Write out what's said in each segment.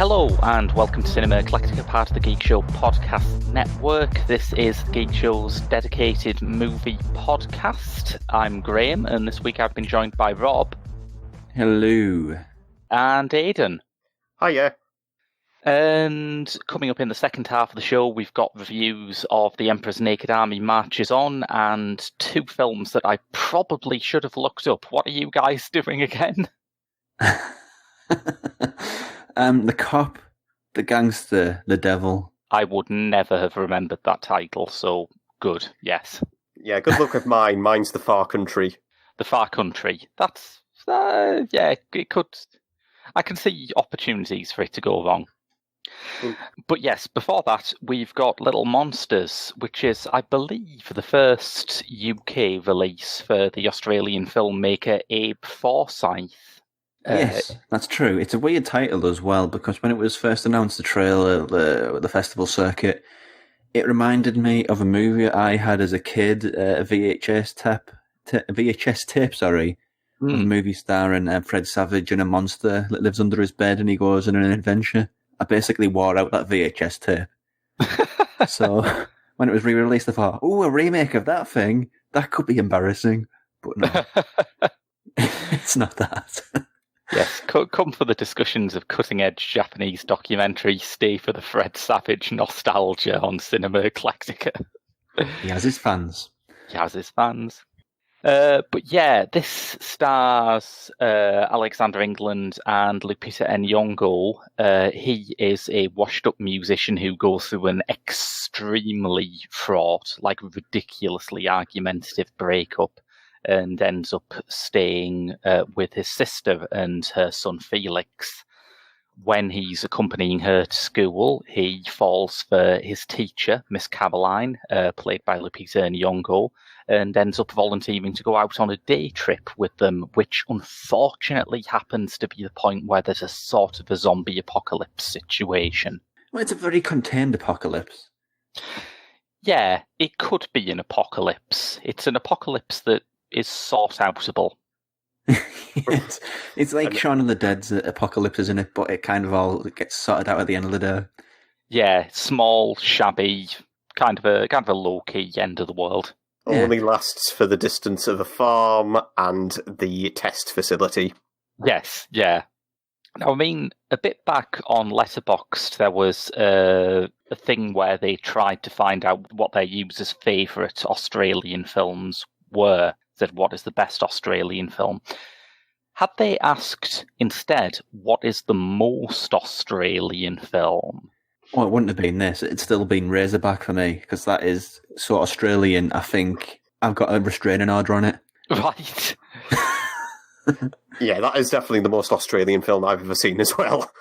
Hello and welcome to Cinema Eclectica, part of the Geek Show podcast network. This is the Geek Show's dedicated movie podcast. I'm Graham, and this week I've been joined by Rob. Hello. And Aidan. Hiya. And coming up in the second half of the show, we've got reviews of The Emperor's Naked Army Marches On and two films that I probably should have looked up. What are you guys doing again? The Cop, The Gangster, The Devil. I would never have remembered that title, so good, yes. Yeah, good luck with mine. Mine's The Far Country. The Far Country. That's, yeah, it could... I can see opportunities for it to go wrong. But yes, before that, we've got Little Monsters, which is, I believe, the first UK release for the Australian filmmaker Abe Forsyth. Yes, that's true. It's a weird title as well, because when it was first announced, the trailer, the festival circuit, it reminded me of a movie I had as a kid, a VHS tape, of a movie starring Fred Savage and a monster that lives under his bed and he goes on an adventure. I basically wore out that VHS tape. So when it was re-released, I thought, oh, a remake of that thing? That could be embarrassing. But no, it's not that. Yes, come for the discussions of cutting-edge Japanese documentary, stay for the Fred Savage nostalgia on Cinema Eclectica. He has his fans. He has his fans. But yeah, this stars Alexander England and Lupita Nyong'o. He is a washed-up musician who goes through an extremely fraught, ridiculously argumentative breakup and ends up staying with his sister and her son Felix. When he's accompanying her to school, he falls for his teacher, Miss Caroline, played by Lupita Nyong'o, and ends up volunteering to go out on a day trip with them, which unfortunately happens to be the point where there's a sort of a zombie apocalypse situation. Well, it's a very contained apocalypse. Yeah, it could be an apocalypse. It's an apocalypse that is sort-outable. It's like Shaun of the Dead's apocalypse, isn't it? But it kind of all gets sorted out at the end of the day. Yeah, small, shabby, kind of a low-key end of the world. Only lasts for the distance of a farm and the test facility. Yes, yeah. Now, I mean, a bit back on Letterboxd, there was a thing where they tried to find out what their users' favourite Australian films were. Said, what is the best Australian film? Had they asked instead, what is the most Australian film? Well, it wouldn't have been this. It'd still been Razorback for me, because that is so Australian. I think I've got a restraining order on it. Right. Yeah, that is definitely the most Australian film I've ever seen as well.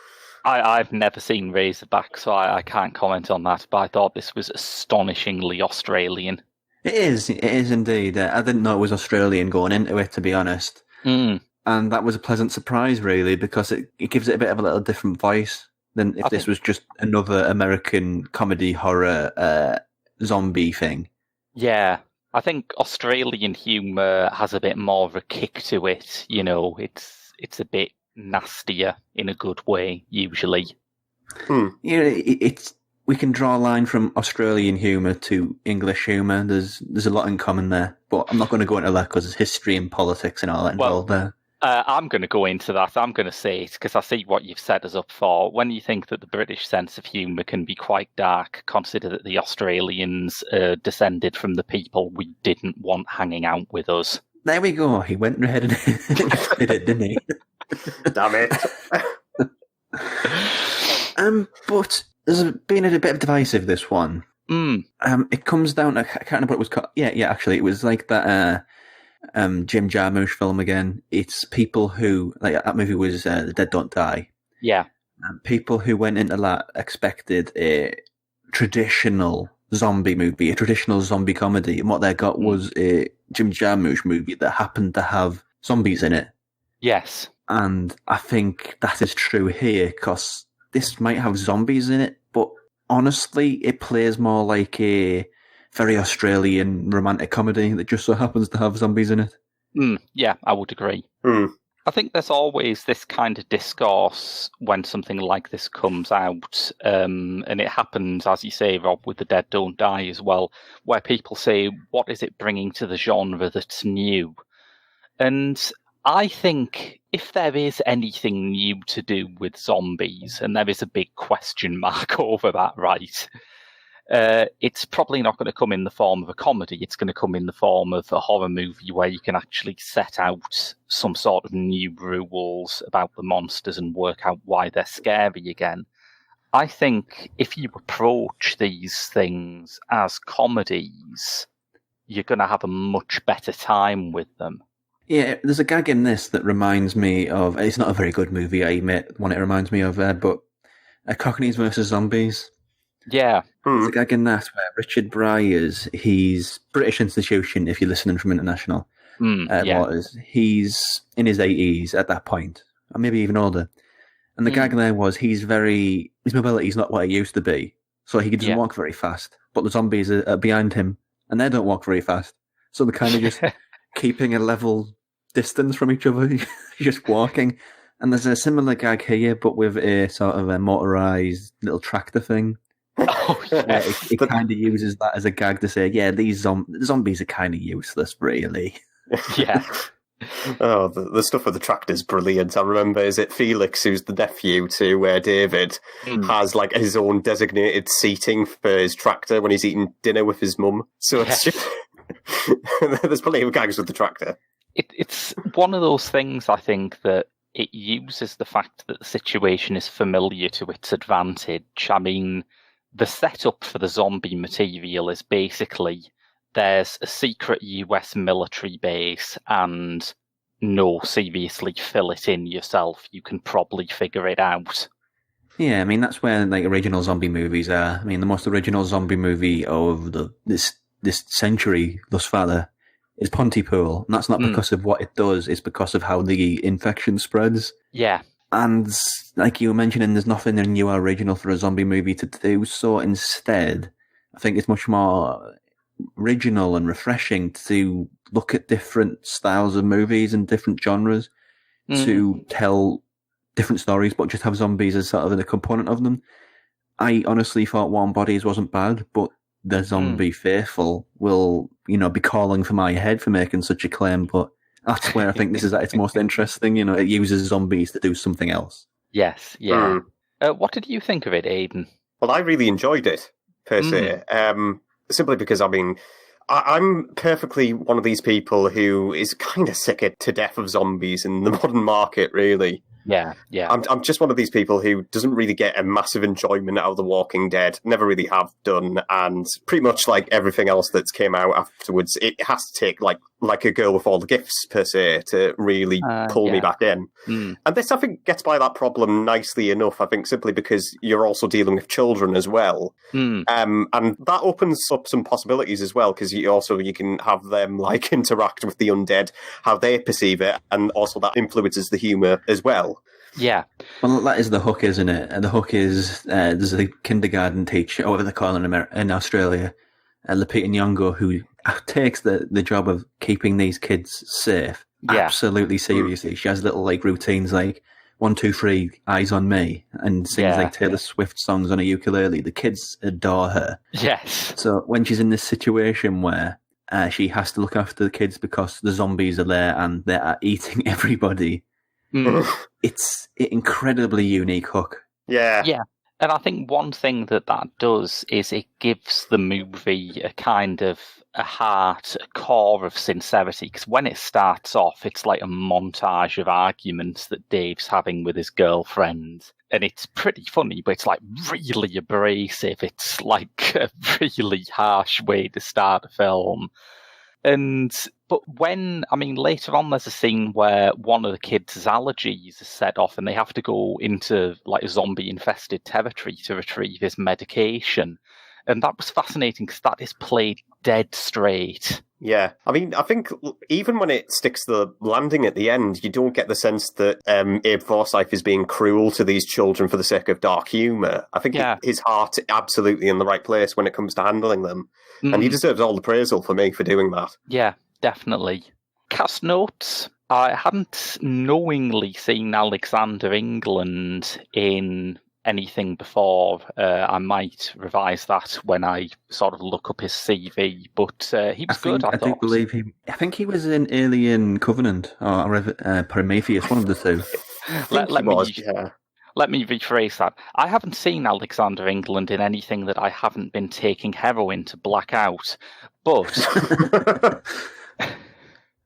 I've never seen Razorback, so I can't comment on that, but I thought this was astonishingly Australian. It is indeed. I didn't know it was Australian going into it, to be honest. Mm. And that was a pleasant surprise, really, because it gives it a bit of a little different voice than if this was just another American comedy horror zombie thing. Yeah, I think Australian humour has a bit more of a kick to it. You know, it's a bit nastier in a good way, usually. Yeah, we can draw a line from Australian humour to English humour. There's a lot in common there, but I'm not going to go into that because there's history and politics and all that involved there. I'm going to go into that. I'm going to say it because I see what you've set us up for. When you think that the British sense of humour can be quite dark, consider that the Australians descended from the people we didn't want hanging out with us. There we go. He went ahead and did it, didn't he? Damn it. But there's been a bit of divisive, this one. It comes down to, I can't remember what it was called. Yeah, actually, it was like that Jim Jarmusch film again. It's people who, that movie was The Dead Don't Die. Yeah. People who went into that expected a traditional zombie movie, a traditional zombie comedy, and what they got was a Jim Jarmusch movie that happened to have zombies in it. Yes. And I think that is true here, because this might have zombies in it, but honestly, it plays more like a very Australian romantic comedy that just so happens to have zombies in it. Yeah, I would agree. I think there's always this kind of discourse when something like this comes out, and it happens, as you say, Rob, with The Dead Don't Die as well, where people say, what is it bringing to the genre that's new? And I think if there is anything new to do with zombies, and there is a big question mark over that, right? It's probably not going to come in the form of a comedy. It's going to come in the form of a horror movie where you can actually set out some sort of new rules about the monsters and work out why they're scary again. I think if you approach these things as comedies, you're going to have a much better time with them. Yeah, there's a gag in this that reminds me of... It's not a very good movie, I admit, one it reminds me of, but Cockneys versus Zombies. Yeah. There's a gag in that where Richard Bryars, he's British institution, if you're listening from international waters. He's in his 80s at that point, or maybe even older. And the gag there was his mobility's not what it used to be, so he doesn't walk very fast. But the zombies are behind him, and they don't walk very fast. So they're kind of just keeping a level distance from each other, just walking. And there's a similar gag here, but with a sort of a motorized little tractor thing. Oh, yeah. It kind of uses that as a gag to say, yeah, these zombies are kind of useless, really. Yeah. Oh, the stuff with the tractor's brilliant. I remember, is it Felix, who's the nephew to David, has like his own designated seating for his tractor when he's eating dinner with his mum. So it's just... there's plenty of gags with the tractor. It's one of those things, I think, that it uses the fact that the situation is familiar to its advantage. I mean, the setup for the zombie material is basically there's a secret US military base and no, seriously, fill it in yourself. You can probably figure it out. Yeah, I mean, that's where like original zombie movies are. I mean, the most original zombie movie of this century thus far is Pontypool. And that's not because of what it does, it's because of how the infection spreads. Yeah. And like you were mentioning, there's nothing new or original for a zombie movie to do. So instead, I think it's much more original and refreshing to look at different styles of movies and different genres to tell different stories, but just have zombies as sort of a component of them. I honestly thought Warm Bodies wasn't bad, but the zombie faithful will, be calling for my head for making such a claim, but that's where I think this is at its most interesting. It uses zombies to do something else. Yes, yeah. What did you think of it, Aidan? Well, I really enjoyed it, per se. Simply because, I mean, I'm perfectly one of these people who is kind of sick to death of zombies in the modern market, really. Yeah. I'm just one of these people who doesn't really get a massive enjoyment out of The Walking Dead. Never really have done, and pretty much like everything else that's came out afterwards, it has to take like a girl with all the gifts, per se, to really pull me back in. And this, I think, gets by that problem nicely enough, I think, simply because you're also dealing with children as well. And that opens up some possibilities as well, because you can have them like interact with the undead, how they perceive it, and also that influences the humour as well. Yeah. Well, that is the hook, isn't it? And the hook is there's a kindergarten teacher, or whatever they call it in Australia, Lupita Nyong'o, who takes the job of keeping these kids safe absolutely seriously. She has little like routines like 1, 2, 3, eyes on me, and sings like Taylor Swift songs on a ukulele. The kids adore her. Yes. So when she's in this situation where she has to look after the kids because the zombies are there and they are eating everybody, it's an incredibly unique hook. Yeah. And I think one thing that does is it gives the movie a kind of a heart, a core of sincerity. Because when it starts off, it's like a montage of arguments that Dave's having with his girlfriend. And it's pretty funny, but it's like really abrasive. It's like a really harsh way to start a film. But later on there's a scene where one of the kids' allergies is set off and they have to go into like zombie-infested territory to retrieve his medication. And that was fascinating because that is played dead straight. Yeah. I mean, I think even when it sticks the landing at the end, you don't get the sense that Abe Forsyth is being cruel to these children for the sake of dark humour. I think his heart is absolutely in the right place when it comes to handling them. And he deserves all the praise for me for doing that. Yeah, definitely. Cast notes. I hadn't knowingly seen Alexander England in anything before. I might revise that when I sort of look up his CV, but he was good, I I do thought. believe I think he was in Alien Covenant or Prometheus, one of the two. I think he was, yeah. Let me rephrase that. I haven't seen Alexander England in anything that I haven't been taking heroin to black out, but...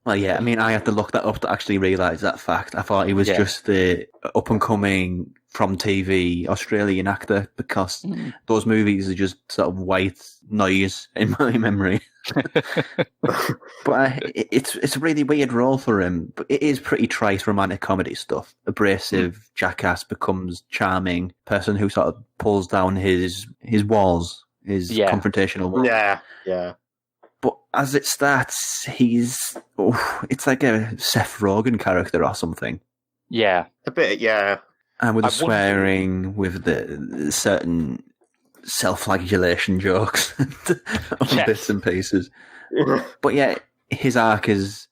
Well, yeah, I mean, I had to look that up to actually realise that fact. I thought he was just the up-and-coming, from TV, Australian actor, because those movies are just sort of white noise in my memory. But it's a really weird role for him, but it is pretty trite romantic comedy stuff. Abrasive jackass becomes charming person who sort of pulls down his walls, his confrontational walls. Yeah. But as it starts, it's like a Seth Rogen character or something. Yeah. A bit, yeah. And with the swearing, with the certain self-flagellation jokes on bits and pieces. But yeah, his arc it's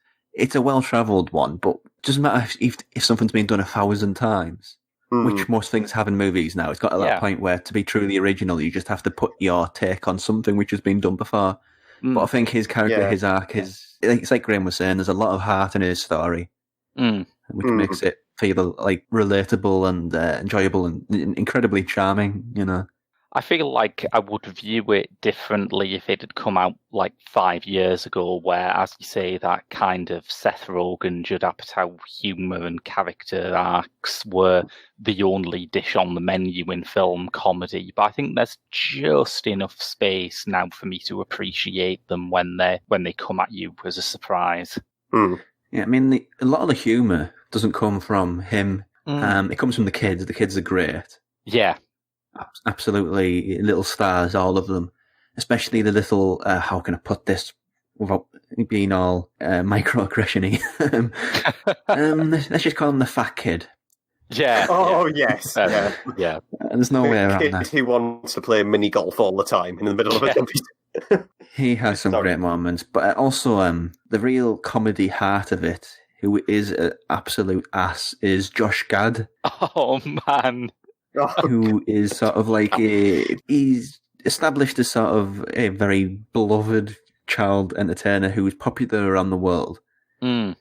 a well-travelled one, but it doesn't matter if something's been done 1,000 times, which most things have in movies now. It's got to that point where to be truly original, you just have to put your take on something which has been done before. But I think his character, his arc, it's like Graham was saying, there's a lot of heart in his story, which makes it feel like relatable and enjoyable and incredibly charming, you know. I feel like I would view it differently if it had come out like 5 years ago, where, as you say, that kind of Seth Rogen, Judd Apatow humour and character arcs were the only dish on the menu in film comedy. But I think there's just enough space now for me to appreciate them when they come at you as a surprise. Yeah, I mean, a lot of the humour doesn't come from him. It comes from the kids. The kids are great. Yeah. Absolutely little stars, all of them. Especially the little, how can I put this without being all microaggression-y? Let's just call him the fat kid. Yeah. Oh, yes. Yeah. There's no way around that. He wants to play mini golf all the time in the middle of it. He has some great moments, but also the real comedy heart of it, who is an absolute ass, is Josh Gad. Oh, man. Who is sort of like he's established as sort of a very beloved child entertainer who is popular around the world. And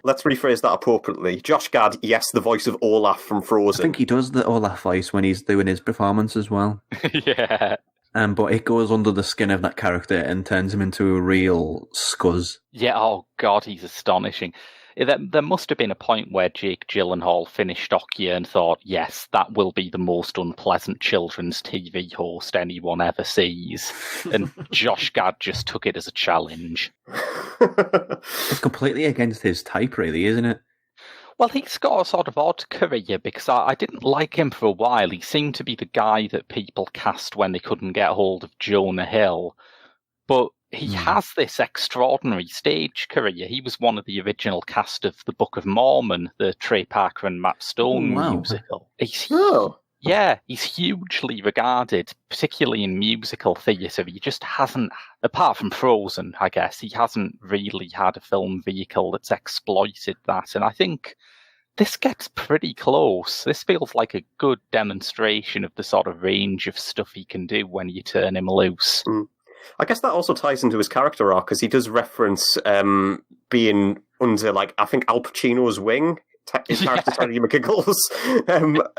let's rephrase that appropriately. Josh Gad, yes, the voice of Olaf from Frozen. I think he does the Olaf voice when he's doing his performance as well. Yeah. But it goes under the skin of that character and turns him into a real scuzz. Yeah, oh God, he's astonishing. There must have been a point where Jake Gyllenhaal finished Okja and thought, yes, that will be the most unpleasant children's TV host anyone ever sees. And Josh Gad just took it as a challenge. It's completely against his type, really, isn't it? Well, he's got a sort of odd career because I didn't like him for a while. He seemed to be the guy that people cast when they couldn't get hold of Jonah Hill. But he has this extraordinary stage career. He was one of the original cast of The Book of Mormon, the Trey Parker and Matt Stone musical. He's hugely regarded, particularly in musical theatre. He just hasn't, apart from Frozen, I guess, he hasn't really had a film vehicle that's exploited that. And I think this gets pretty close. This feels like a good demonstration of the sort of range of stuff he can do when you turn him loose. I guess that also ties into his character arc, because he does reference being under, like, I think Al Pacino's wing, his character Terry McGiggles.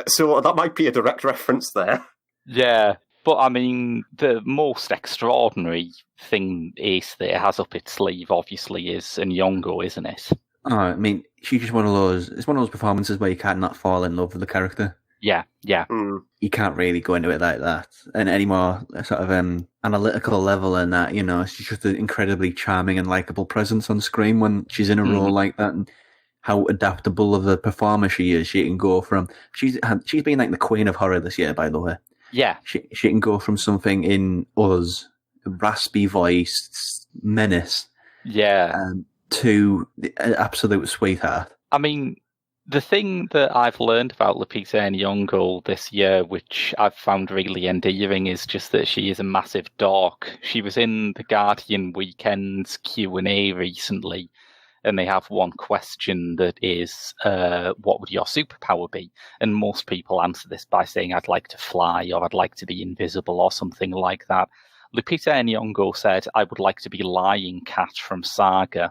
So that might be a direct reference there. Yeah, but I mean, the most extraordinary thing Ace there has up its sleeve, obviously, is Nyong'o, isn't it? Oh, I mean, she's just one of those performances where you can't not fall in love with the character. Yeah. You can't really go into it like that. And any more sort of analytical level than that, you know, she's just an incredibly charming and likeable presence on screen when she's in a role like that. And how adaptable of a performer she is. She can go from... She's been like the queen of horror this year, by the way. Yeah. She can go from something in Us, raspy voice, menace, to an absolute sweetheart. I mean... The thing that I've learned about Lupita Nyong'o this year, which I've found really endearing, is just that she is a massive dork. She was in the Guardian Weekend's Q&A recently, and they have one question that is, what would your superpower be? And most people answer this by saying, I'd like to fly, or I'd like to be invisible, or something like that. Lupita Nyong'o said, I would like to be Lying Cat from Saga.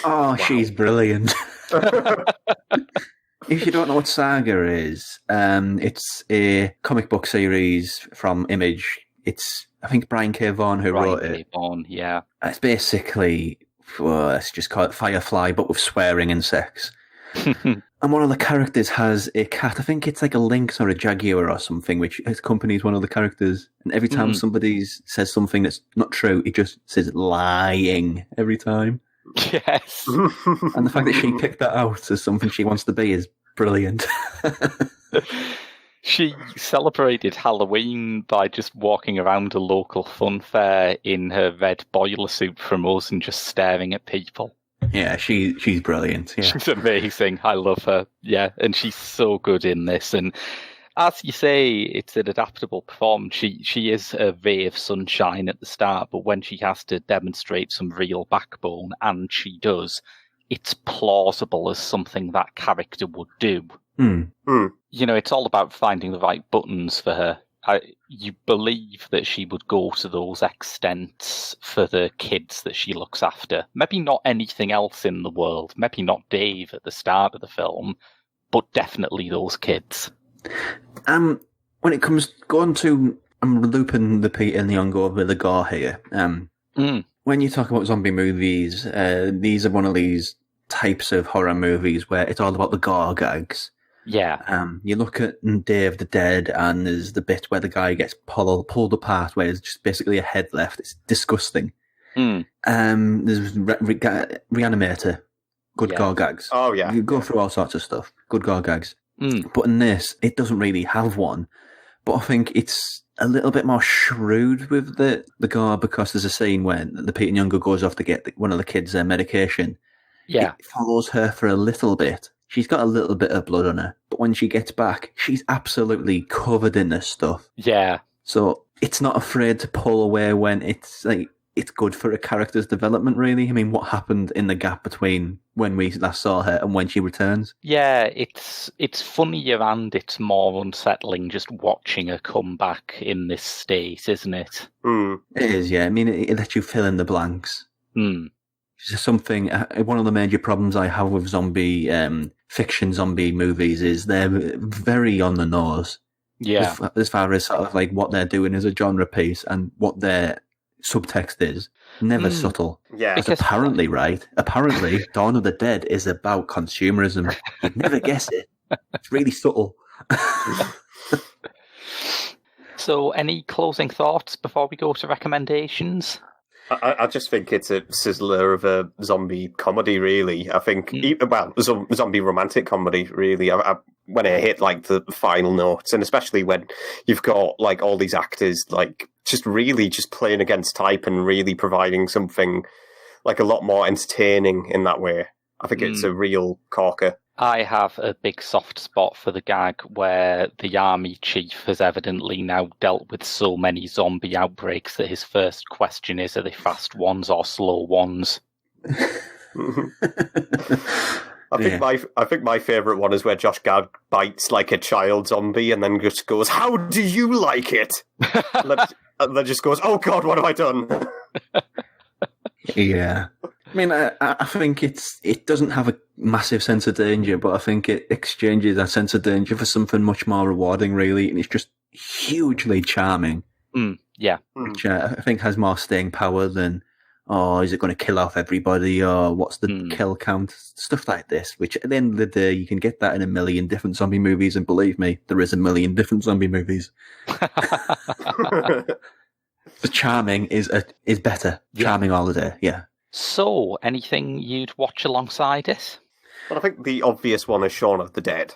Oh, she's brilliant. If you don't know what Saga is, it's a comic book series from Image. It's, I think, Brian K. Vaughan who wrote it. Brian K. Vaughan, yeah. It's basically, let's just call it Firefly, but with swearing and sex. And one of the characters has a cat. I think it's like a lynx or a jaguar or something, which accompanies one of the characters. And every time somebody says something that's not true, it just says lying every time. Yes. And the fact that she picked that out as something she wants to be is brilliant. She celebrated Halloween by just walking around a local fun fair in her red boiler suit from us and just staring at people. Yeah, she's brilliant. Yeah. She's amazing. I love her. Yeah, and she's so good in this. And as you say, it's an adaptable performance. She is a ray of sunshine at the start, but when she has to demonstrate some real backbone, and she does, it's plausible as something that character would do. You know, it's all about finding the right buttons for her. You believe that she would go to those extents for the kids that she looks after. Maybe not anything else in the world. Maybe not Dave at the start of the film, but definitely those kids. When it comes going to, I'm looping the Peter Nyong'o with the gore here. When you talk about zombie movies, these are one of these types of horror movies where it's all about the gore gags. Yeah. You look at Day of the Dead, and there's the bit where the guy gets pulled apart, where there's just basically a head left. It's disgusting. There's Reanimator, good gore gags. Oh yeah, you go through all sorts of stuff, good gore gags. But in this, it doesn't really have one. But I think it's a little bit more shrewd with the gore, because there's a scene when the Peter Nyong'o goes off to get one of the kids' medication. Yeah, it follows her for a little bit. She's got a little bit of blood on her, but when she gets back, she's absolutely covered in this stuff. Yeah. So it's not afraid to pull away when it's like it's good for a character's development, really. I mean, what happened in the gap between when we last saw her and when she returns? Yeah, it's funnier and it's more unsettling just watching her come back in this state, isn't it? It is, yeah. I mean, it lets you fill in the blanks. It's something, one of the major problems I have with zombie fiction zombie movies is they're very on the nose. Yeah. As far as sort of like what they're doing as a genre piece and what their subtext is. Never subtle. Yeah. It's apparently right. Apparently, Dawn of the Dead is about consumerism. You'd never guess it. It's really subtle. So, any closing thoughts before we go to recommendations? I just think it's a sizzler of a zombie comedy, really. I think, zombie romantic comedy, really. When it hit, like, the final notes, and especially when you've got, like, all these actors, like, just really just playing against type and really providing something, like, a lot more entertaining in that way. I think it's a real corker. I have a big soft spot for the gag where the army chief has evidently now dealt with so many zombie outbreaks that his first question is, are they fast ones or slow ones? I think my favourite one is where Josh Gad bites like a child zombie and then just goes, "How do you like it?" and then just goes, "Oh God, what have I done?" Yeah. I mean, I think it doesn't have a massive sense of danger, but I think it exchanges that sense of danger for something much more rewarding, really, and it's just hugely charming. Yeah. Which I think has more staying power than, is it going to kill off everybody, or what's the kill count? Stuff like this, which at the end of the day, you can get that in a million different zombie movies, and believe me, there is a million different zombie movies. The charming is better. Charming all the day, yeah. So, anything you'd watch alongside it? Well, I think the obvious one is Shaun of the Dead.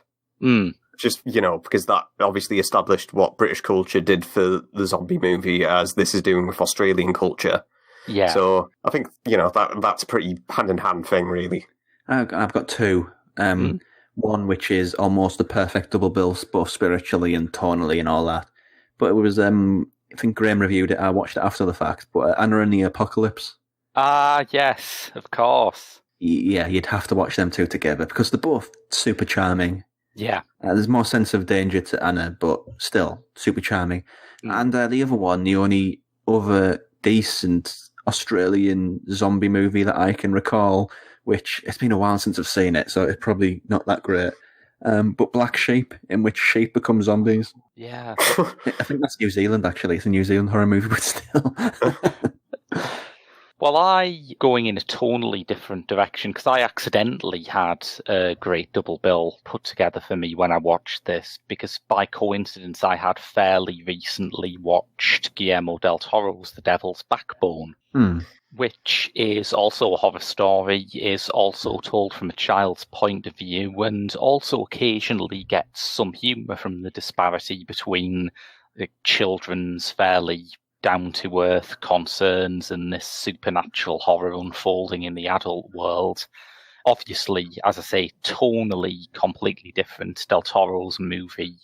Just, because that obviously established what British culture did for the zombie movie, as this is doing with Australian culture. Yeah. So, I think, that's a pretty hand-in-hand thing, really. I've got two. One which is almost the perfect double bill, both spiritually and tonally and all that. But it was, I think Graham reviewed it, I watched it after the fact, but Anna and the Apocalypse. Ah, yes, of course. Yeah, you'd have to watch them two together because they're both super charming. Yeah. There's more sense of danger to Anna, but still super charming. And the other one, the only other decent Australian zombie movie that I can recall, which it's been a while since I've seen it, so it's probably not that great. But Black Sheep, in which sheep become zombies. Yeah. I think that's New Zealand, actually. It's a New Zealand horror movie, but still. Well, going in a tonally different direction, because I accidentally had a great double bill put together for me when I watched this, because by coincidence I had fairly recently watched Guillermo del Toro's The Devil's Backbone, which is also a horror story, is also told from a child's point of view, and also occasionally gets some humour from the disparity between the children's fairly down-to-earth concerns and this supernatural horror unfolding in the adult world. Obviously, as I say, tonally completely different. Del Toro's movie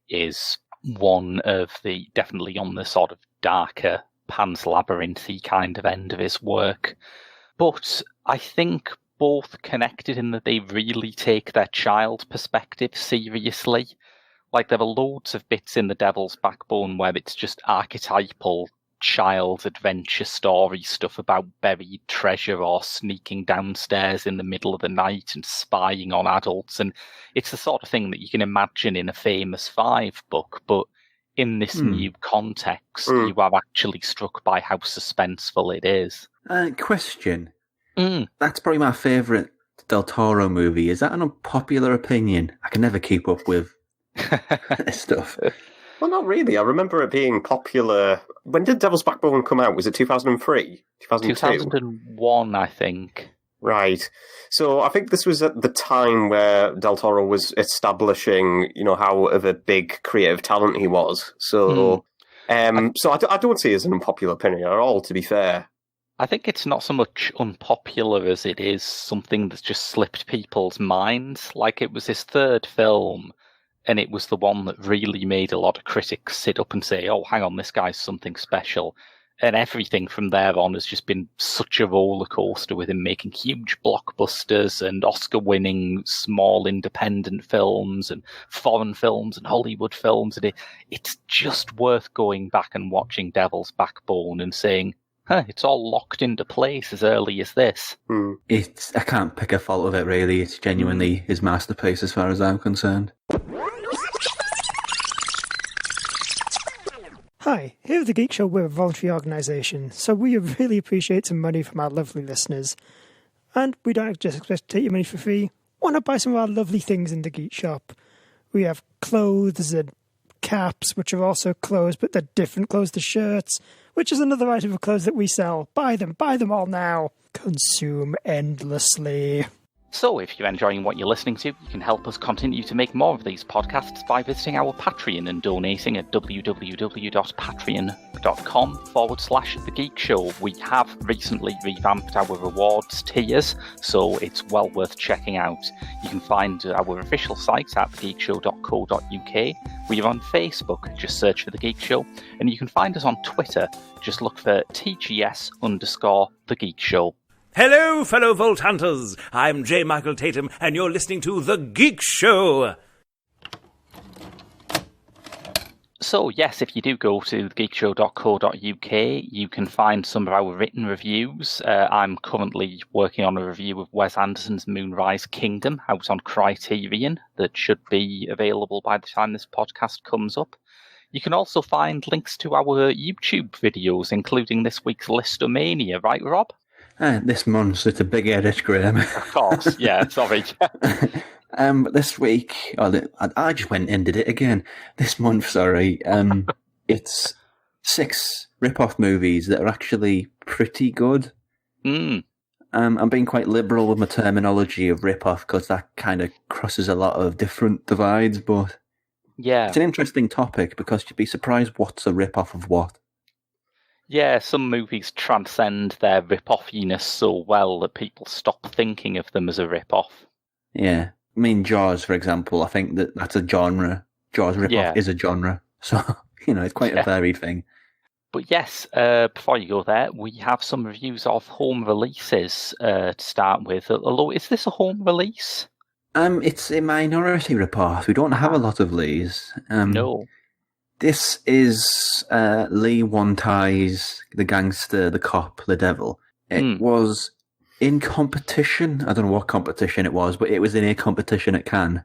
is one of the, definitely on the sort of darker, Pan's Labyrinth-y kind of end of his work. But I think both connected in that they really take their child perspective seriously. Like, there are loads of bits in The Devil's Backbone where it's just archetypal child adventure story stuff about buried treasure or sneaking downstairs in the middle of the night and spying on adults. And it's the sort of thing that you can imagine in a Famous Five book, but in this new context, you are actually struck by how suspenseful it is. Question. That's probably my favourite Del Toro movie. Is that an unpopular opinion? I can never keep up with this stuff. Well, not really. I remember it being popular. When did Devil's Backbone come out? Was it 2003? 2002? 2001, I think. Right. So I think this was at the time where Del Toro was establishing, how of a big creative talent he was. So, so I don't see it as an unpopular opinion at all, to be fair. I think it's not so much unpopular as it is something that's just slipped people's minds. Like, it was his third film, and it was the one that really made a lot of critics sit up and say, oh, hang on, this guy's something special. And everything from there on has just been such a roller coaster with him making huge blockbusters and Oscar-winning small independent films and foreign films and Hollywood films. And it's just worth going back and watching Devil's Backbone and saying, it's all locked into place as early as this. I can't pick a fault with it, really. It's genuinely his masterpiece as far as I'm concerned. Hi, here at The Geek Show, we're a voluntary organisation, so we really appreciate some money from our lovely listeners. And we don't just expect to take your money for free. Why not buy some of our lovely things in the Geek Shop? We have clothes and caps, which are also clothes, but they're different clothes to shirts, which is another item of clothes that we sell. Buy them all now. Consume endlessly. So, if you're enjoying what you're listening to, you can help us continue to make more of these podcasts by visiting our Patreon and donating at www.patreon.com/The Geek Show. We have recently revamped our rewards tiers, so it's well worth checking out. You can find our official site at thegeekshow.co.uk. We are on Facebook, just search for The Geek Show, and you can find us on Twitter, just look for TGS_The Geek Show. Hello, fellow Vault Hunters. I'm J. Michael Tatum, and you're listening to The Geek Show. So, yes, if you do go to thegeekshow.co.uk, you can find some of our written reviews. I'm currently working on a review of Wes Anderson's Moonrise Kingdom, out on Criterion, that should be available by the time this podcast comes up. You can also find links to our YouTube videos, including this week's Listomania, right, Rob? This month's it's a big edit, Graham. Of course, yeah, sorry. This week, I just went and did it again. This month, sorry, it's 6 rip-off movies that are actually pretty good. I'm being quite liberal with my terminology of rip-off because that kind of crosses a lot of different divides, but yeah, it's an interesting topic because you'd be surprised what's a rip-off of what. Yeah, some movies transcend their rip-offiness so well that people stop thinking of them as a rip-off. Yeah. I mean, Jaws, for example, I think that's a genre. Jaws rip-off is a genre. So, it's quite a varied thing. But yes, before you go there, we have some reviews of home releases to start with. Although, is this a home release? It's a Minority Report. We don't have a lot of Lees. No. This is Lee One-Tie's The Gangster, The Cop, The Devil. It was in competition. I don't know what competition it was, but it was in a competition at Cannes.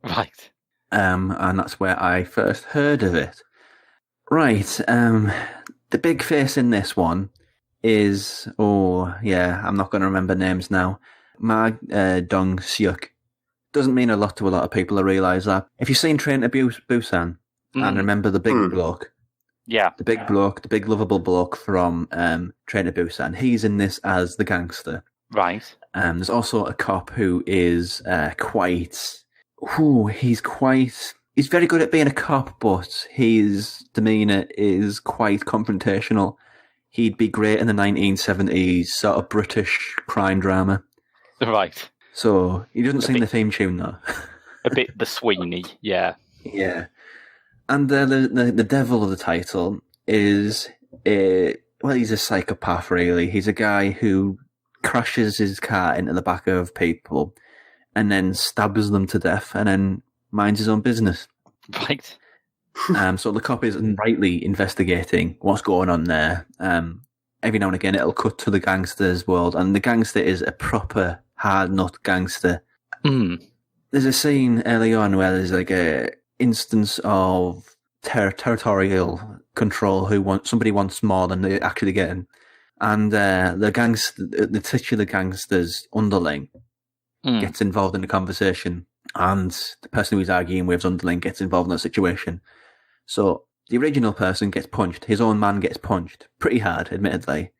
Right. And that's where I first heard of it. Right. The big face in this one is, I'm not going to remember names now. Ma Dong-seok. Doesn't mean a lot to a lot of people, I realise that. If you've seen Train to Busan and remember the big bloke, the big lovable bloke from Train to Busan, he's in this as the gangster. Right. There's also a cop who is he's very good at being a cop, but his demeanour is quite confrontational. He'd be great in the 1970s sort of British crime drama. Right. So he doesn't sing the theme tune though. A bit the Sweeney, yeah. Yeah. And the devil of the title is he's a psychopath really. He's a guy who crashes his car into the back of people and then stabs them to death and then minds his own business. Right. So the cop is rightly investigating what's going on there. Every now and again it'll cut to the gangster's world, and the gangster is a proper hard nut gangster. There's a scene early on where there's like a instance of territorial control. Somebody wants more than they're actually getting, and the titular gangster's underling gets involved in the conversation, and the person who's arguing with his underling gets involved in that situation. So the original person gets punched. His own man gets punched pretty hard, admittedly.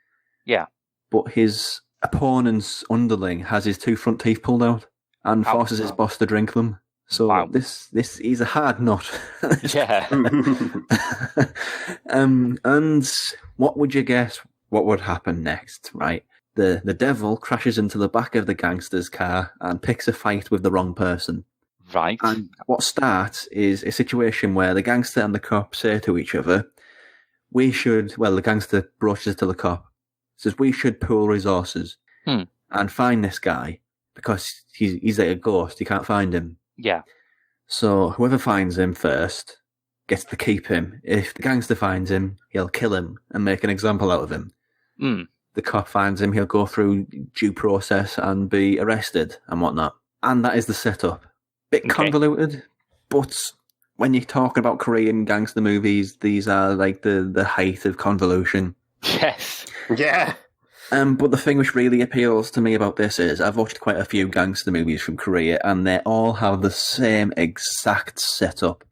Yeah. But his opponent's underling has his 2 front teeth pulled out and forces his boss to drink them. So this he's a hard nut. Yeah. And what would you guess what would happen next, right? The devil crashes into the back of the gangster's car and picks a fight with the wrong person. Right. And what starts is a situation where the gangster and the cop say to each other, the gangster broaches it to the cop, says we should pool resources and find this guy because he's like a ghost, you can't find him. Yeah. So whoever finds him first gets to keep him. If the gangster finds him, he'll kill him and make an example out of him. The cop finds him, he'll go through due process and be arrested and whatnot. And that is the setup. Bit convoluted, but when you're talking about Korean gangster movies, these are like the height of convolution. Yes. Yeah. But the thing which really appeals to me about this is I've watched quite a few gangster movies from Korea, and they all have the same exact setup.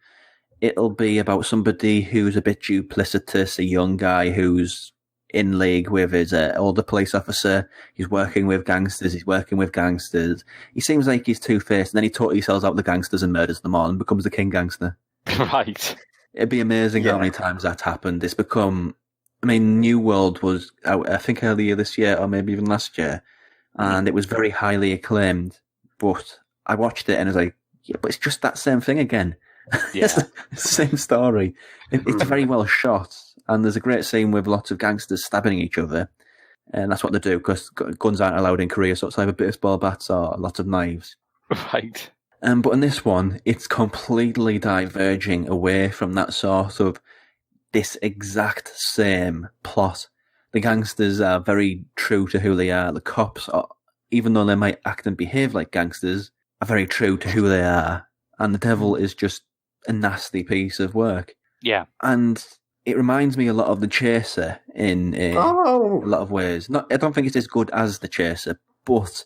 It'll be about somebody who's a bit duplicitous, a young guy who's in league with his older police officer. He's working with gangsters. He seems like he's two-faced, and then he totally sells out the gangsters and murders them all and becomes the king gangster. Right. It'd be amazing how many times that's happened. It's become... I mean, New World was out, I think, earlier this year, or maybe even last year, and it was very highly acclaimed. But I watched it and I was like, yeah, but it's just that same thing again. Yeah. It's the same story. It's very well shot, and there's a great scene with lots of gangsters stabbing each other, and that's what they do, because guns aren't allowed in Korea, so it's either baseball bats or lots of knives. Right. But in this one, it's completely diverging away from that sort of this exact same plot. The gangsters are very true to who they are. The cops, even though they might act and behave like gangsters, are very true to who they are. And the devil is just a nasty piece of work. Yeah. And it reminds me a lot of The Chaser in a lot of ways. I don't think it's as good as The Chaser, but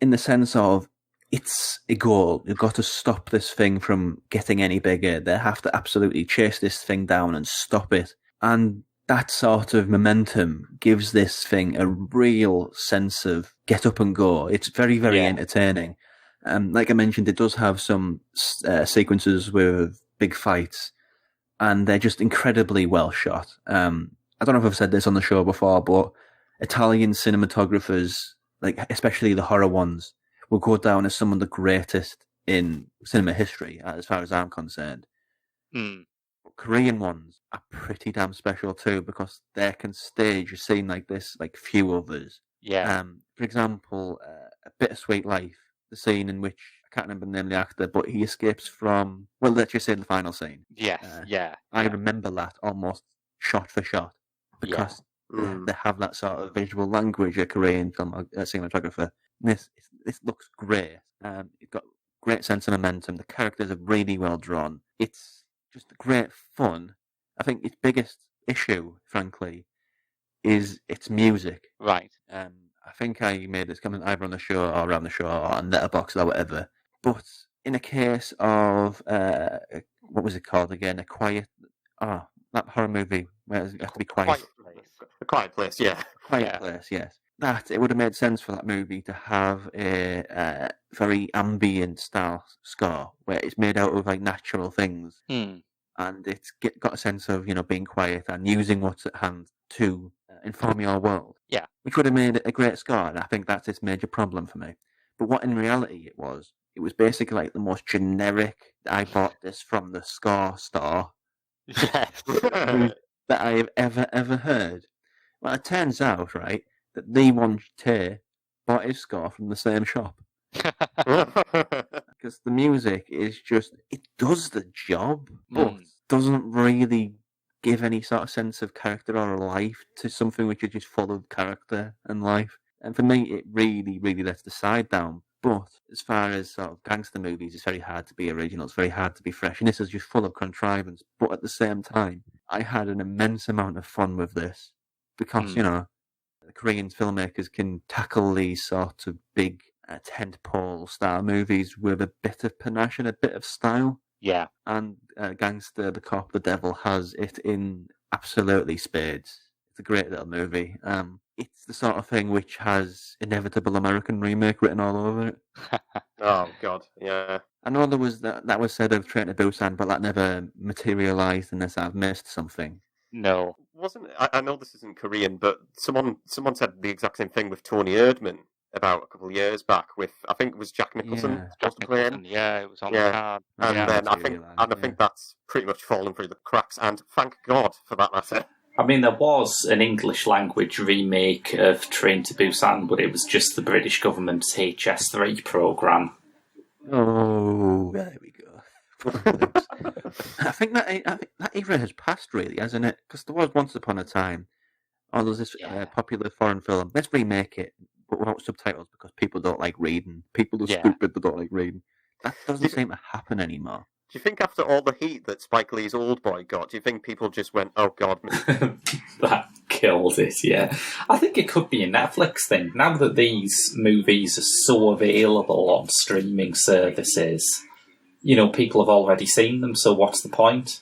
in the sense of it's a goal. You've got to stop this thing from getting any bigger. They have to absolutely chase this thing down and stop it. And that sort of momentum gives this thing a real sense of get up and go. It's very, very entertaining. Like I mentioned, it does have some sequences with big fights, and they're just incredibly well shot. I don't know if I've said this on the show before, but Italian cinematographers, like especially the horror ones, will go down as some of the greatest in cinema history, as far as I'm concerned. But Korean ones are pretty damn special too, because they can stage a scene like this like few others. Yeah. For example, A Bittersweet Life, the scene in which, I can't remember the name of the actor, but he escapes from, well, let's just say the final scene. Yes. I remember that almost shot for shot, because Mm. they have that sort of visual language, a Korean cinematographer. This looks great. It's got great sense of momentum. The characters are really well drawn. It's just great fun. I think its biggest issue, frankly, is its music. Right. I think I made this comment either on the show or around the show or on Letterboxd or whatever. But in a case of what was it called again? That horror movie where you have to be quiet. A Quiet Place, yeah. Quiet Place, yes. That it would have made sense for that movie to have a very ambient style score where it's made out of like natural things, and it's got a sense of being quiet and using what's at hand to inform your world. Yeah, which would have made it a great score, and I think that's its major problem for me. But what in reality it was basically like the most generic. I bought this from the score store. Yes. that I have ever heard. Well, it turns out, right, that Lee Won-jae bought his score from the same shop. Because the music is just, it does the job, but doesn't really give any sort of sense of character or life to something which is just full of character and life. And for me, it really, really lets the side down. But as far as sort of gangster movies, it's very hard to be original. It's very hard to be fresh. And this is just full of contrivance. But at the same time, I had an immense amount of fun with this. Because, the Korean filmmakers can tackle these sorts of big tentpole style movies with a bit of panache and a bit of style. Yeah. And Gangster, the Cop, the Devil has it in absolutely spades. It's a great little movie. It's the sort of thing which has inevitable American remake written all over it. Oh, God, yeah. I know there was that was said of Train to Busan, but that never materialised unless I've missed something. No. I know this isn't Korean, but someone said the exact same thing with Tony Erdmann about a couple of years back with, I think it was Jack Nicholson supposed to play him. Yeah, it was on the card. And then I think that's pretty much fallen through the cracks, and thank God for that matter. I mean, there was an English language remake of Train to Busan, but it was just the British government's HS3 programme. Oh, there we go. I think that era has passed, really, hasn't it? Because there was once upon a time, there's this popular foreign film. Let's remake it, but without subtitles, because people don't like reading. People are stupid, they don't like reading. That doesn't seem to happen anymore. Do you think after all the heat that Spike Lee's Old Boy got, do you think people just went, oh God? That killed it, yeah. I think it could be a Netflix thing. Now that these movies are so available on streaming services, people have already seen them, so what's the point?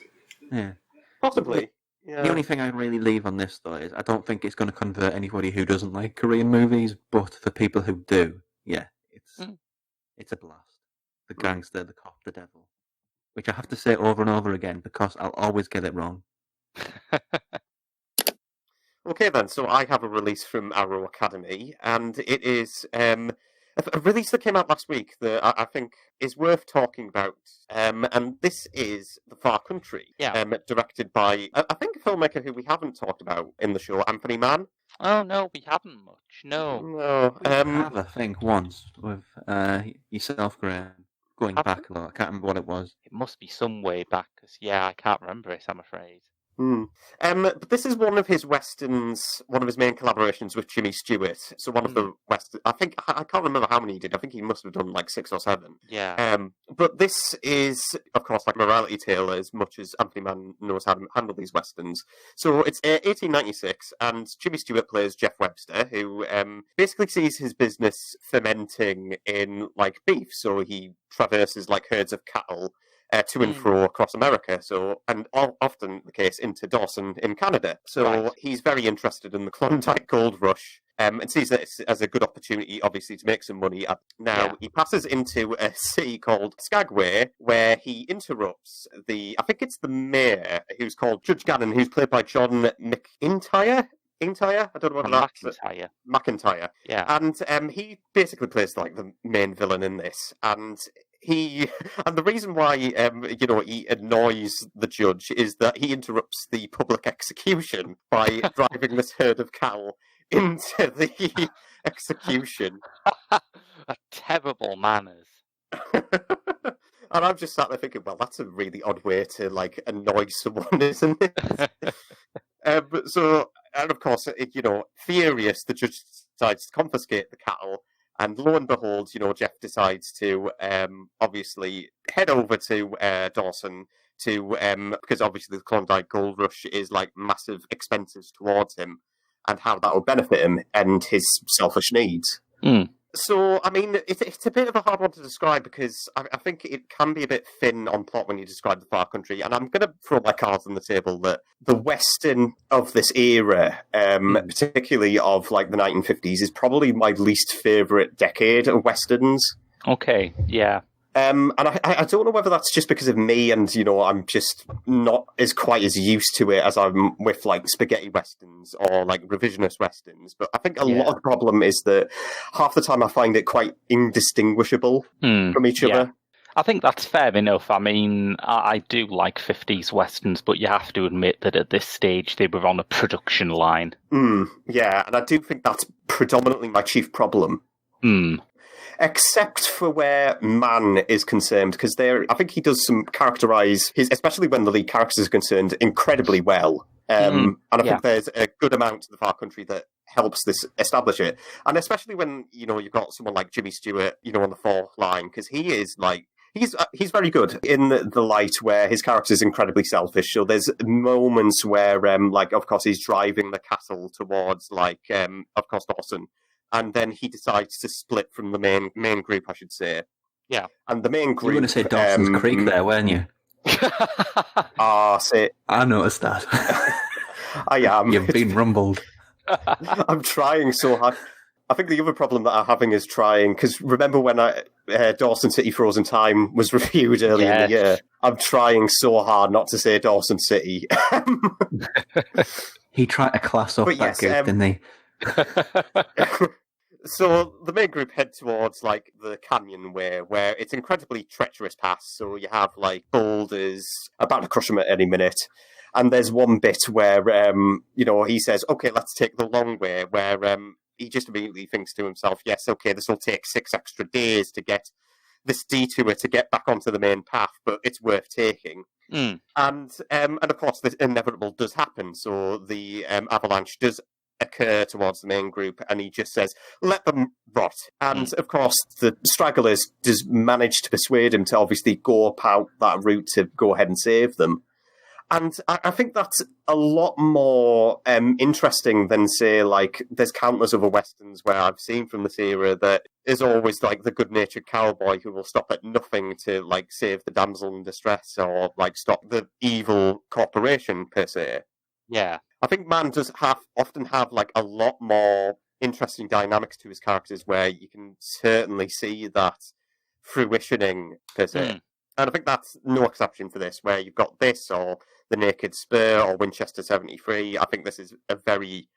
Yeah. Possibly. Yeah. The only thing I really leave on this, though, is I don't think it's going to convert anybody who doesn't like Korean movies, but for people who do, it's a blast. The Gangster, the Cop, the Devil. Which I have to say over and over again because I'll always get it wrong. Okay then, so I have a release from Arrow Academy, and it is a release that came out last week that I think is worth talking about. And this is The Far Country, directed by, I think, a filmmaker who we haven't talked about in the show, Anthony Mann. Oh, no, we haven't much, no. No. I have, I think, once with yourself, Graham. Going back a lot, I can't remember what it was. It must be some way back, because, I can't remember it, I'm afraid. But this is one of his westerns, one of his main collaborations with Jimmy Stewart. So one of the westerns, I can't remember how many he did. I think he must have done like 6 or 7. Yeah. But this is, of course, like a morality tale as much as Anthony Mann knows how to handle these westerns. So it's 1896, and Jimmy Stewart plays Jeff Webster, who basically sees his business fermenting in like beef. So he traverses like herds of cattle to and fro across America, and often the case into Dawson in Canada. So he's very interested in the Klondike Gold Rush, and sees this as a good opportunity, obviously, to make some money. Now, he passes into a city called Skagway, where he interrupts I think it's the mayor, who's called Judge Gannon, who's played by John McIntyre? I don't know what that's. McIntyre. Yeah. And he basically plays like the main villain in this, and and the reason why he annoys the judge is that he interrupts the public execution by driving this herd of cattle into the execution. Terrible manners. And I'm just sat there thinking, well, that's a really odd way to annoy someone, isn't it? And of course, furious, the judge decides to confiscate the cattle. And lo and behold, Jeff decides to obviously head over to Dawson to because obviously the Klondike Gold Rush is massive expenses towards him, and how that will benefit him and his selfish needs. Mm. So, I mean, it's a bit of a hard one to describe because I think it can be a bit thin on plot when you describe the Far Country. And I'm going to throw my cards on the table that the Western of this era, particularly of the 1950s, is probably my least favourite decade of Westerns. Okay, yeah. And I don't know whether that's just because of me and, I'm just not quite as used to it as I'm with, spaghetti westerns or, revisionist westerns. But I think a lot of the problem is that half the time I find it quite indistinguishable from each other. I think that's fair enough. I mean, I do like 50s westerns, but you have to admit that at this stage they were on a production line. Yeah, and I do think that's predominantly my chief problem. Except for where Man is concerned, because I think he does characterise especially when the lead character is concerned, incredibly well. And I think there's a good amount to the Far Country that helps this establish it. And especially when, you've got someone like Jimmy Stewart, on the fourth line, because he is he's very good in the light where his character is incredibly selfish. So there's moments where, of course, he's driving the cattle towards, of course, Dawson. And then he decides to split from the main group, I should say. Yeah. And the main group... You were going to say Dawson's Creek there, weren't you? I noticed that. I am. You've been rumbled. I'm trying so hard. I think the other problem that I'm having is trying... Because remember when Dawson City Frozen Time was reviewed earlier in the year? I'm trying so hard not to say Dawson City. He tried to class up that group, didn't he? So the main group head towards the canyon where it's incredibly treacherous pass. So you have boulders about to crush them at any minute, and there's one bit where he says, "Okay, let's take the long way." Where he just immediately thinks to himself, "Yes, okay, this will take 6 extra days to get this detour to get back onto the main path, but it's worth taking." And of course, this inevitable does happen. So the avalanche does occur towards the main group, and he just says, "Let them rot." And of course, the stragglers does manage to persuade him to obviously go up out that route to go ahead and save them. And I think that's a lot more interesting than, say, there's countless other westerns where I've seen from this era that is always the good-natured cowboy who will stop at nothing to save the damsel in distress or stop the evil corporation per se. Yeah. I think Man does often have a lot more interesting dynamics to his characters where you can certainly see that fruitioning per se. And I think that's no exception for this, where you've got this or The Naked Spur or Winchester 73. I think this is a very,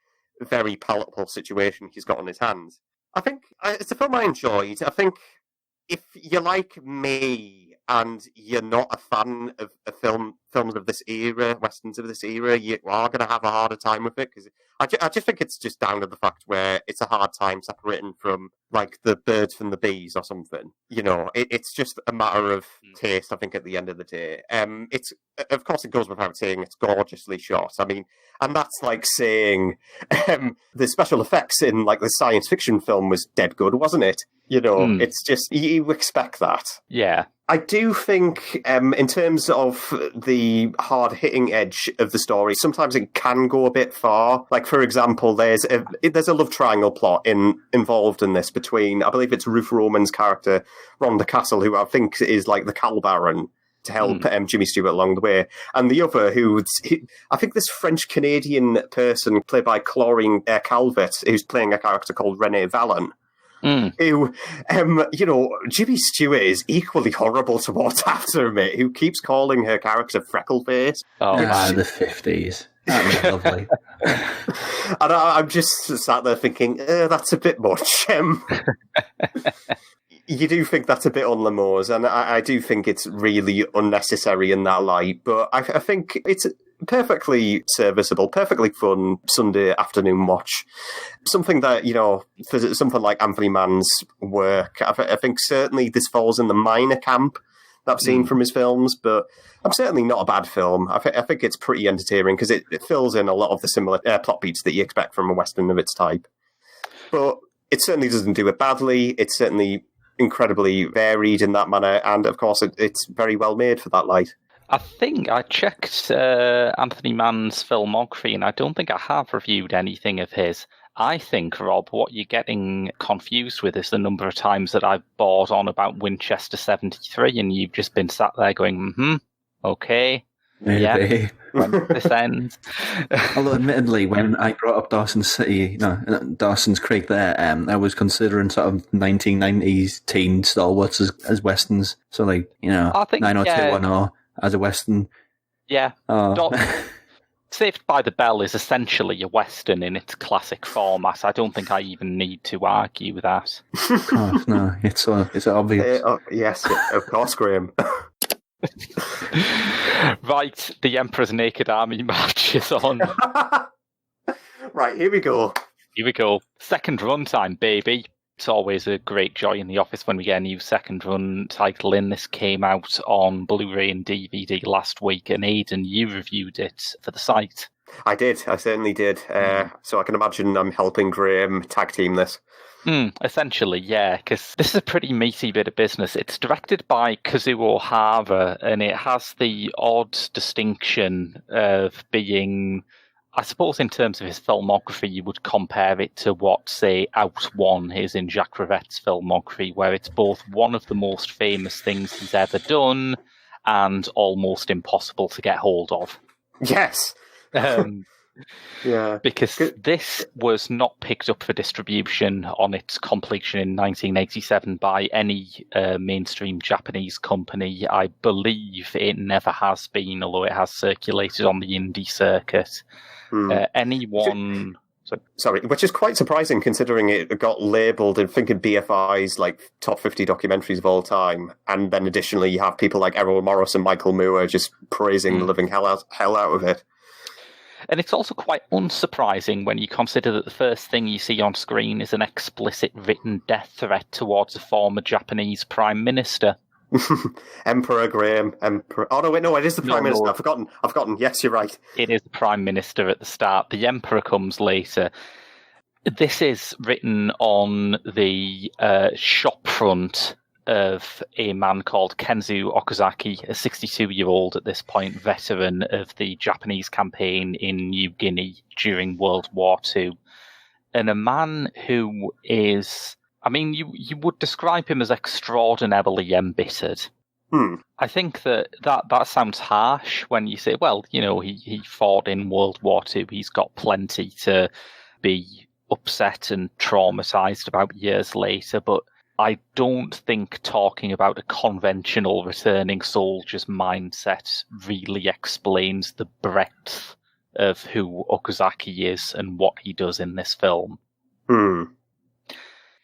very palatable situation he's got on his hands. I think it's a film I enjoyed. I think if you're like me and you're not a fan of films of this era, westerns of this era, you are going to have a harder time with it, because I just think it's just down to the fact where it's a hard time separating from the birds from the bees or something. It's just a matter of taste, I think, at the end of the day. It's, of course, it goes without saying, it's gorgeously shot. I mean, and that's saying the special effects in the science fiction film was dead good, wasn't it? It's just, you expect that. Yeah. I do think, in terms of the hard-hitting edge of the story, sometimes it can go a bit far. For example, there's a love triangle plot involved in this between, I believe it's Ruth Roman's character, Rhonda Castle, who I think is the Cal Baron, to help Jimmy Stewart along the way. And the other, I think this French-Canadian person, played by Chlorine Calvert, who's playing a character called Renee Vallon, who, Jimmy Stewart is equally horrible towards after me, who keeps calling her character Freckleface. Oh, the 50s. That was lovely. And I'm just sat there thinking, that's a bit much. You do think that's a bit on Lemurs, and I do think it's really unnecessary in that light, but I think it's perfectly serviceable, perfectly fun Sunday afternoon watch. Something that, for something like Anthony Mann's work, I think certainly this falls in the minor camp that I've seen from his films, but I'm certainly not a bad film. I think it's pretty entertaining because it fills in a lot of the similar plot beats that you expect from a Western of its type. But it certainly doesn't do it badly. It's certainly incredibly varied in that manner, and of course it's very well made for that light. I think I checked Anthony Mann's filmography, and I don't think I have reviewed anything of his. I think, Rob, what you're getting confused with is the number of times that I've bored on about Winchester 73, and you've just been sat there going, okay, maybe. Yeah, when this ends. Although, admittedly, when I brought up Dawson's Creek there, I was considering sort of 1990s teen stalwarts as westerns. So, like, I think, 90210 as a western. Yeah. Saved by the Bell is essentially a western in its classic format. I don't think I even need to argue that. Oh, no, it's obvious. Yes, of course, Graham. Right, the Emperor's Naked Army match is on. Right, here we go. Second runtime, baby. It's always a great joy in the office when we get a new second run title in. This came out on Blu-ray and DVD last week, and Aidan, you reviewed it for the site. I did, I certainly did. So I can imagine I'm helping Graham tag team this. Essentially, yeah, because this is a pretty meaty bit of business. It's directed by Kazuo Hara, and it has the odd distinction of being, I suppose in terms of his filmography, you would compare it to what, say, Out One is in Jacques Rivette's filmography, where it's both one of the most famous things he's ever done and almost impossible to get hold of. Yes. Yeah. Because this was not picked up for distribution on its completion in 1987 by any mainstream Japanese company. I believe it never has been, although it has circulated on the indie circuit. Sorry, which is quite surprising considering it got labelled in thinking BFI's like top 50 documentaries of all time, and then additionally you have people like Errol Morris and Michael Moore just praising the living hell out of it. And it's also quite unsurprising when you consider that the first thing you see on screen is an explicit written death threat towards a former Japanese prime minister. Emperor Graham. Emperor. Oh, no, it is the prime minister. I've forgotten. Yes, you're right. It is the prime minister at the start. The emperor comes later. This is written on the shop front of a man called Kenzu Okazaki, a 62-year-old at this point veteran of the Japanese campaign in New Guinea during World War II. And a man who is, I mean, you would describe him as extraordinarily embittered. I think that sounds harsh when you say, well, he fought in World War II. He's got plenty to be upset and traumatized about years later, but I don't think talking about a conventional returning soldier's mindset really explains the breadth of who Okazaki is and what he does in this film.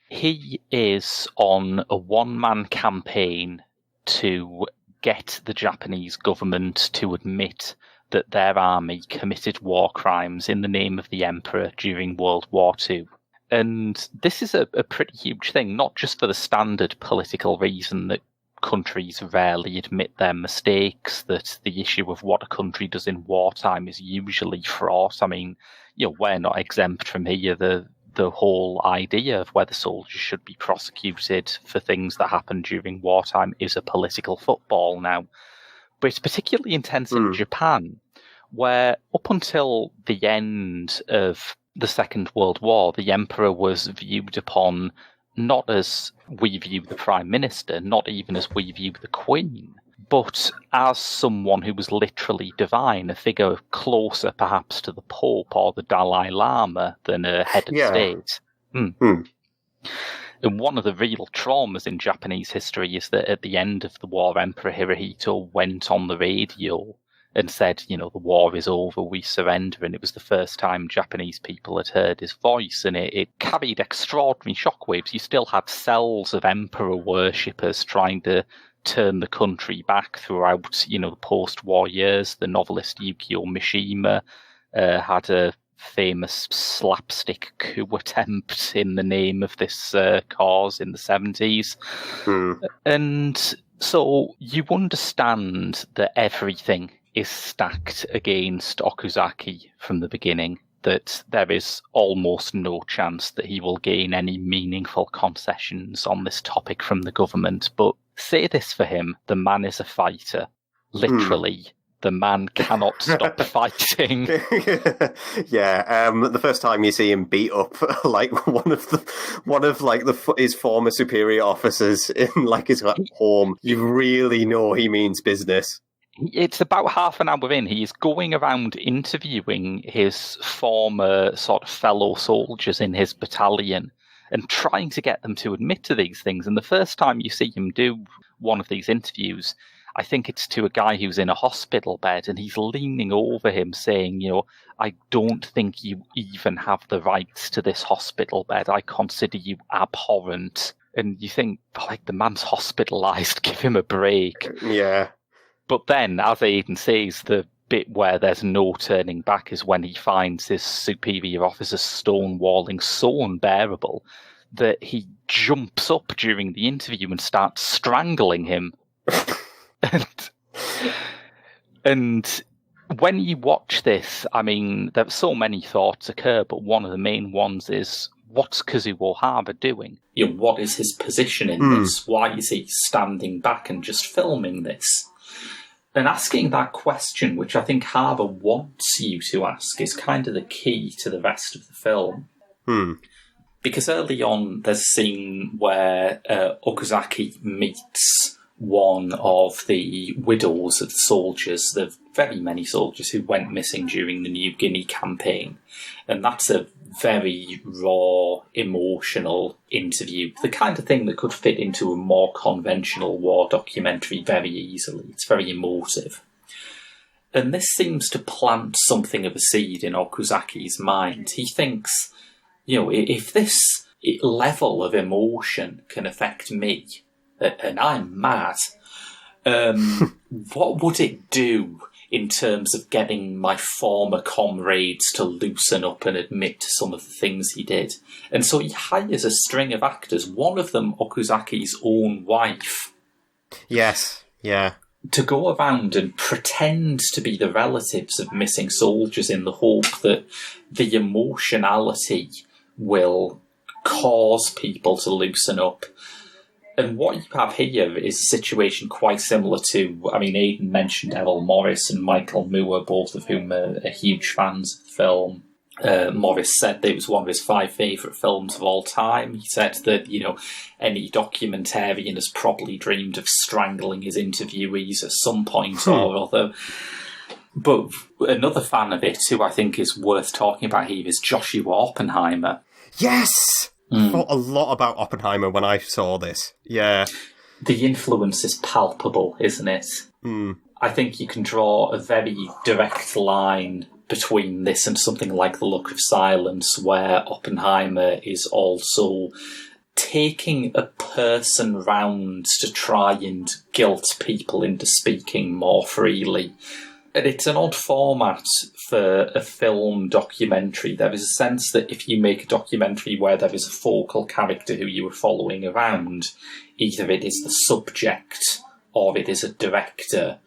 He is on a one-man campaign to get the Japanese government to admit that their army committed war crimes in the name of the emperor during World War II. And this is a pretty huge thing, not just for the standard political reason that countries rarely admit their mistakes, that the issue of what a country does in wartime is usually fraught. I mean, we're not exempt from here. The whole idea of whether soldiers should be prosecuted for things that happen during wartime is a political football now. But it's particularly intense in Japan, where up until the end of the Second World War, the emperor was viewed upon not as we view the prime minister, not even as we view the queen, but as someone who was literally divine, a figure closer perhaps to the Pope or the Dalai Lama than a head of state. And one of the real traumas in Japanese history is that at the end of the war, Emperor Hirohito went on the radio and said, the war is over, we surrender. And it was the first time Japanese people had heard his voice, and it carried extraordinary shockwaves. You still had cells of emperor worshippers trying to turn the country back throughout, the post-war years. The novelist Yukio Mishima had a famous slapstick coup attempt in the name of this cause in the 70s. And so you understand that everything is stacked against Okuzaki from the beginning, that there is almost no chance that he will gain any meaningful concessions on this topic from the government. But say this for him, the man is a fighter. Literally, the man cannot stop fighting. The first time you see him beat up like one of his former superior officers in his home, you really know he means business. It's about half an hour in. He is going around interviewing his former sort of fellow soldiers in his battalion and trying to get them to admit to these things. And the first time you see him do one of these interviews, I think it's to a guy who's in a hospital bed, and he's leaning over him saying, I don't think you even have the rights to this hospital bed. I consider you abhorrent. And you think, the man's hospitalized, give him a break. Yeah. But then, as Aidan says, the bit where there's no turning back is when he finds his superior officer stonewalling so unbearable that he jumps up during the interview and starts strangling him. And when you watch this, there are so many thoughts occur, but one of the main ones is, what's Kazuo Hara doing? What is his position in this? Why is he standing back and just filming this? And asking that question, which I think Hara wants you to ask, is kind of the key to the rest of the film. Because early on, there's a scene where Okuzaki meets one of the widows of the soldiers, the very many soldiers who went missing during the New Guinea campaign. And that's a very raw, emotional interview. The kind of thing that could fit into a more conventional war documentary very easily. It's very emotive. And this seems to plant something of a seed in Okuzaki's mind. He thinks, if this level of emotion can affect me, and I'm mad, what would it do in terms of getting my former comrades to loosen up and admit to some of the things he did? And so he hires a string of actors, one of them Okuzaki's own wife. Yes, yeah. To go around and pretend to be the relatives of missing soldiers in the hope that the emotionality will cause people to loosen up. And what you have here is a situation quite similar to, Aidan mentioned Errol Morris and Michael Moore, both of whom are huge fans of the film. Morris said that it was one of his 5 favourite films of all time. He said that, any documentarian has probably dreamed of strangling his interviewees at some point or other. But another fan of it, who I think is worth talking about here, is Joshua Oppenheimer. Yes! I thought a lot about Oppenheimer when I saw this. Yeah. The influence is palpable, isn't it? I think you can draw a very direct line between this and something like The Look of Silence, where Oppenheimer is also taking a person round to try and guilt people into speaking more freely. And it's an odd format for a film documentary. There is a sense that if you make a documentary where there is a focal character who you are following around, either it is the subject or it is a director.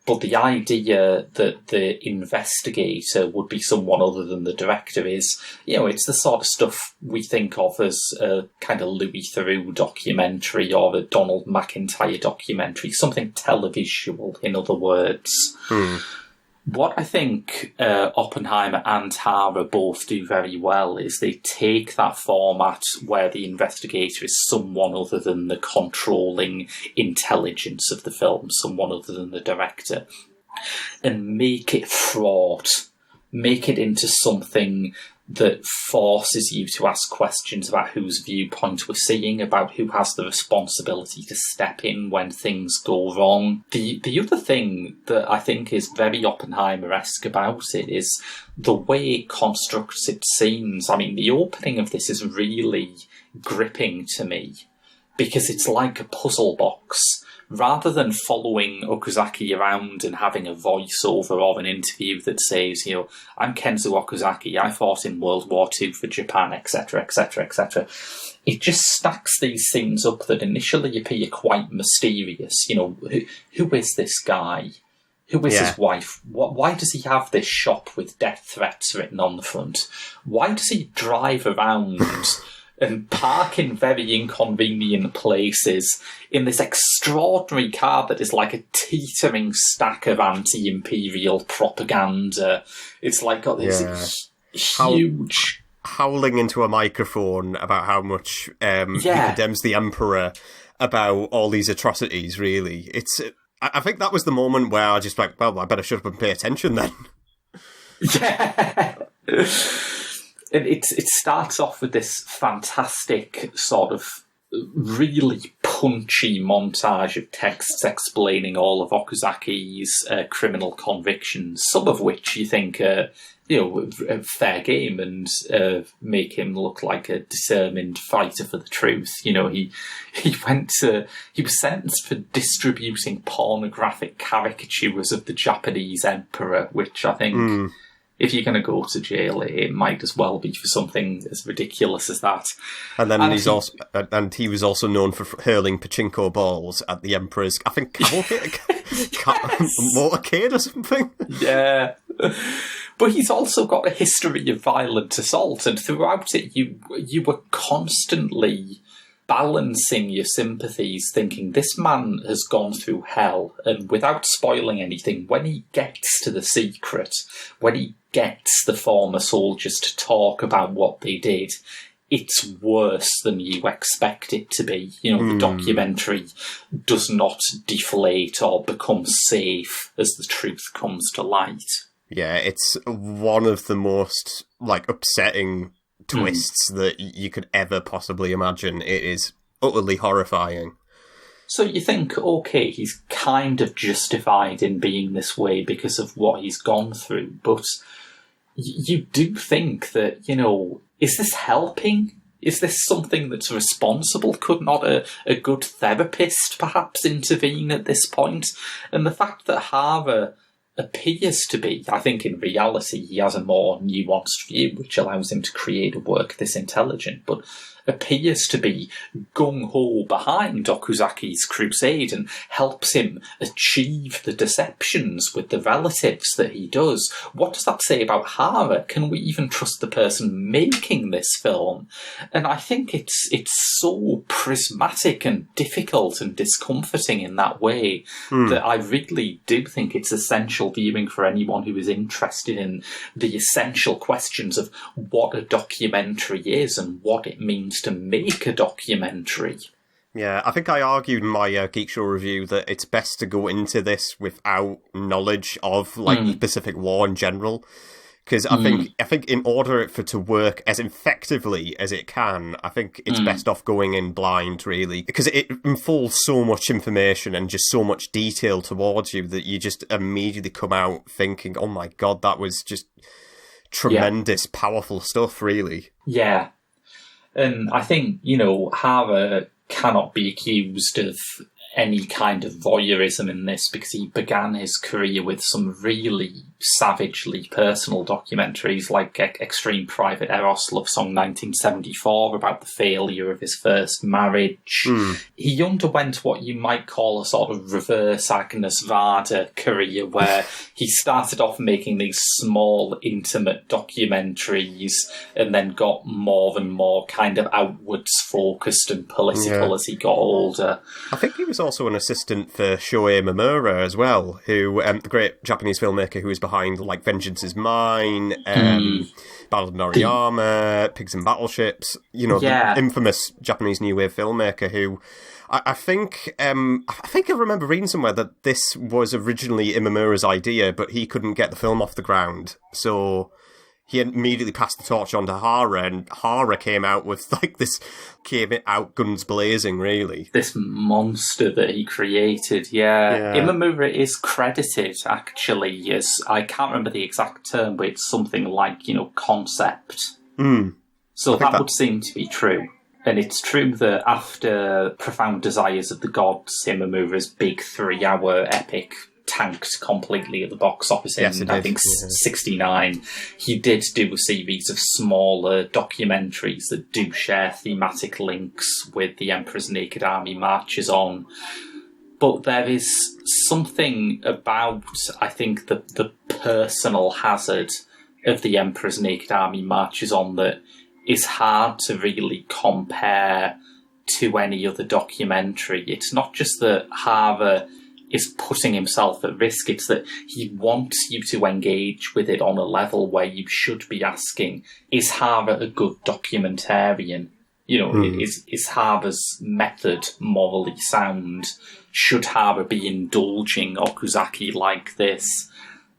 But the idea that the investigator would be someone other than the director is, it's the sort of stuff we think of as a kind of Louis Theroux documentary or a Donald McIntyre documentary, something televisual, in other words. What I think Oppenheimer and Hara both do very well is they take that format where the investigator is someone other than the controlling intelligence of the film, someone other than the director, and make it fraught make it into something that forces you to ask questions about whose viewpoint we're seeing, about who has the responsibility to step in when things go wrong. The other thing that I think is very Oppenheimer-esque about it is the way it constructs its scenes. I mean, the opening of this is really gripping to me because it's like a puzzle box. Rather than following Okazaki around and having a voiceover or an interview that says, I'm Kenzo Okazaki, I fought in World War II for Japan, etc., etc., etc., it just stacks these scenes up that initially appear quite mysterious. Who is this guy? Who is his wife? Why does he have this shop with death threats written on the front? Why does he drive around and park in very inconvenient places in this extraordinary car that is like a teetering stack of anti-imperial propaganda? It's like got this huge... Howling into a microphone about how much he condemns the Emperor about all these atrocities, really. I think that was the moment where I just I better shut up and pay attention then. Yeah. It starts off with this fantastic sort of really punchy montage of texts explaining all of Okazaki's criminal convictions, some of which you think are, fair game and make him look like a determined fighter for the truth. He was sentenced for distributing pornographic caricatures of the Japanese emperor, which I think... If you're going to go to jail, it might as well be for something as ridiculous as that. And then he was also known for hurling pachinko balls at the Emperor's, I think, motorcade or something. Yeah. But he's also got a history of violent assault, and throughout it, you were constantly balancing your sympathies, thinking this man has gone through hell, and without spoiling anything, when he gets to the secret, when he gets the former soldiers to talk about what they did, it's worse than you expect it to be. The documentary does not deflate or become safe as the truth comes to light. Yeah, it's one of the most upsetting twists that you could ever possibly imagine. It is utterly horrifying. So you think, okay, he's kind of justified in being this way because of what he's gone through, but you do think that, is this helping? Is this something that's responsible? Could not a good therapist perhaps intervene at this point? And the fact that Hara appears to be, I think in reality he has a more nuanced view which allows him to create a work this intelligent, but appears to be gung-ho behind Okuzaki's crusade and helps him achieve the deceptions with the relatives that he does. What does that say about Hara? Can we even trust the person making this film? And I think it's so prismatic and difficult and discomforting in that way that I really do think it's essential viewing for anyone who is interested in the essential questions of what a documentary is and what it means to make a documentary. Yeah, I think I argued in my Geek Show review that it's best to go into this without knowledge of the Pacific War in general, because I think in order for it to work as effectively as it can, I think it's best off going in blind, really, because it unfolds so much information and just so much detail towards you that you just immediately come out thinking, oh my god, that was just tremendous, powerful stuff, really. Yeah. And I think, Hara cannot be accused of any kind of voyeurism in this because he began his career with some really savagely personal documentaries like Extreme Private Eros Love Song 1974 about the failure of his first marriage. He underwent what you might call a sort of reverse Agnes Varda career where he started off making these small, intimate documentaries and then got more and more kind of outwards focused and political as he got older. I think he was also an assistant for Shoei Mamura as well, who the great Japanese filmmaker who was behind Vengeance is Mine, Battle of Noriyama, Pigs and Battleships, the infamous Japanese New Wave filmmaker who I think I remember reading somewhere that this was originally Imamura's idea, but he couldn't get the film off the ground, so he immediately passed the torch on to Hara, and Hara came out guns blazing, really. This monster that he created, yeah. Imamura is credited, actually, as, I can't remember the exact term, but it's something like, concept. So that would seem to be true. And it's true that after Profound Desires of the Gods, Imamura's big 3-hour epic tanked completely at the box office in, I think, 69. He did do a series of smaller documentaries that do share thematic links with the Emperor's Naked Army marches on. But there is something about, I think, the personal hazard of the Emperor's Naked Army marches on that is hard to really compare to any other documentary. It's not just that Hara is putting himself at risk, it's that he wants you to engage with it on a level where you should be asking, is Hara a good documentarian? Is Hara's method morally sound? Should Hara be indulging Okuzaki like this?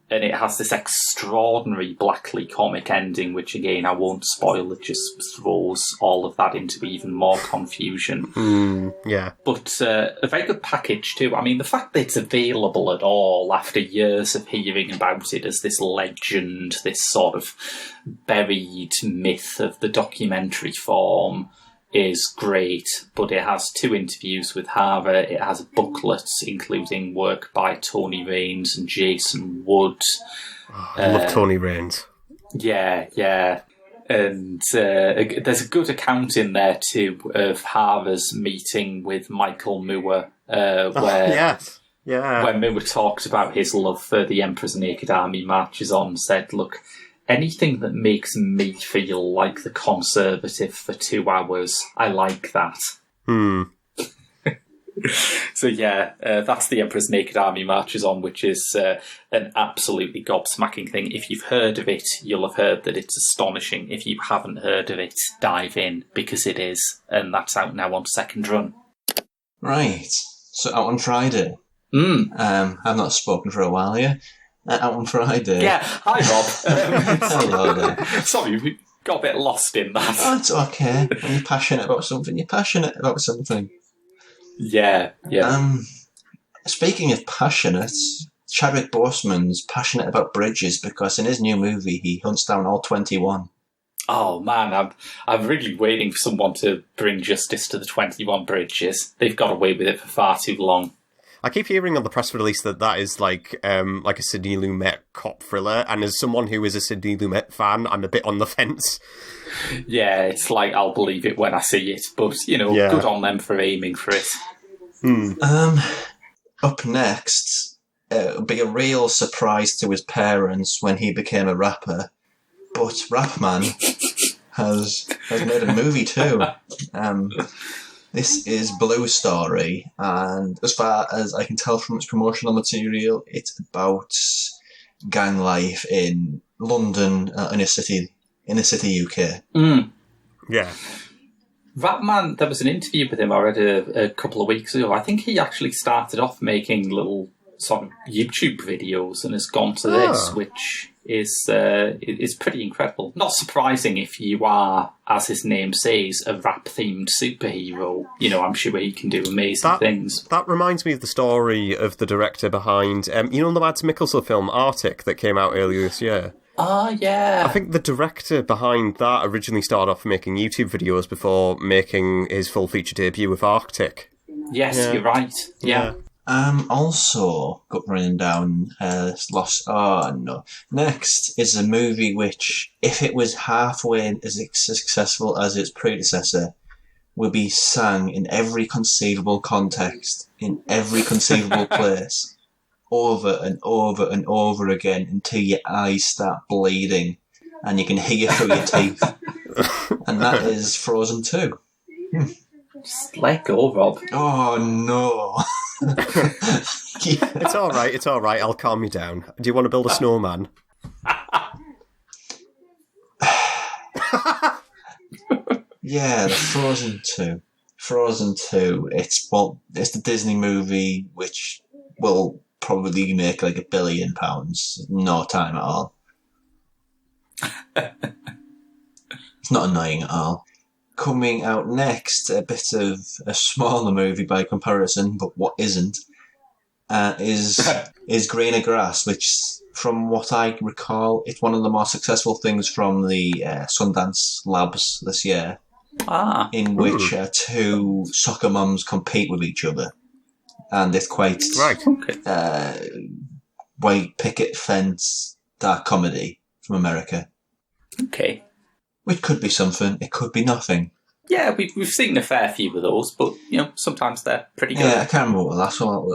And it has this extraordinary blackly comic ending, which again, I won't spoil, it just throws all of that into even more confusion. Yeah. But a very good package too. I mean, the fact that it's available at all after years of hearing about it as this legend, this sort of buried myth of the documentary form, is great, but it has 2 interviews with Hara. It has a booklet including work by Tony Raines and Jason Wood. I love Tony Raines. Yeah. And there's a good account in there too of Hara's meeting with Michael Moore, where Moore talked about his love for the Emperor's Naked Army marches on, said, look, anything that makes me feel like the conservative for 2 hours, I like that. So that's the Emperor's Naked Army marches on, which is an absolutely gobsmacking thing. If you've heard of it, you'll have heard that it's astonishing. If you haven't heard of it, dive in, because it is. And that's out now on second run. Right. So out on Friday. I've not spoken for a while here. Out on Friday. Yeah, hi Rob. Hello there. Sorry, we got a bit lost in that. Oh, it's okay. When you're passionate about something, you're passionate about something. Yeah. Speaking of passionate, Chadwick Boseman's passionate about bridges because in his new movie he hunts down all 21. Oh man, I'm really waiting for someone to bring justice to the 21 bridges. They've got away with it for far too long. I keep hearing on the press release that is like a Sidney Lumet cop thriller, and as someone who is a Sidney Lumet fan, I'm a bit on the fence. Yeah, it's like I'll believe it when I see it, but good on them for aiming for it. Up next, it'll be a real surprise to his parents when he became a rapper, but Rapman has made a movie too. This is Blue Story, and as far as I can tell from its promotional material, it's about gang life in London, inner city UK. Yeah. Rapman, there was an interview with him I read a couple of weeks ago. I think he actually started off making little sort of YouTube videos and has gone to this, which is pretty incredible. Not surprising if you are, as his name says, a rap-themed superhero. I'm sure he can do amazing things. That reminds me of the story of the director behind, the Mads Mikkelsen film Arctic that came out earlier this year. Yeah. I think the director behind that originally started off making YouTube videos before making his full feature debut with Arctic. Yes, you're right. Yeah. Also, got running down, lost. Oh no! Next is a movie which, if it was halfway as successful as its predecessor, will be sang in every conceivable context, in every conceivable place, over and over and over again until your eyes start bleeding and you can hear through your teeth. And that is Frozen 2. Just let go, Rob. Oh no. It's all right. I'll calm you down. Do you want to build a snowman? Yeah, the Frozen 2. Frozen 2, it's the Disney movie which will probably make like £1 billion, no time at all. It's not annoying at all. Coming out next, a bit of a smaller movie by comparison, but what isn't, is Greener Grass, which, from what I recall, it's one of the more successful things from the Sundance Labs this year, in which two soccer mums compete with each other. And it's quite white picket fence dark comedy from America. Okay. Which could be something, it could be nothing. Yeah, we've seen a fair few of those, but, sometimes they're pretty good. Yeah, I can't remember what the last one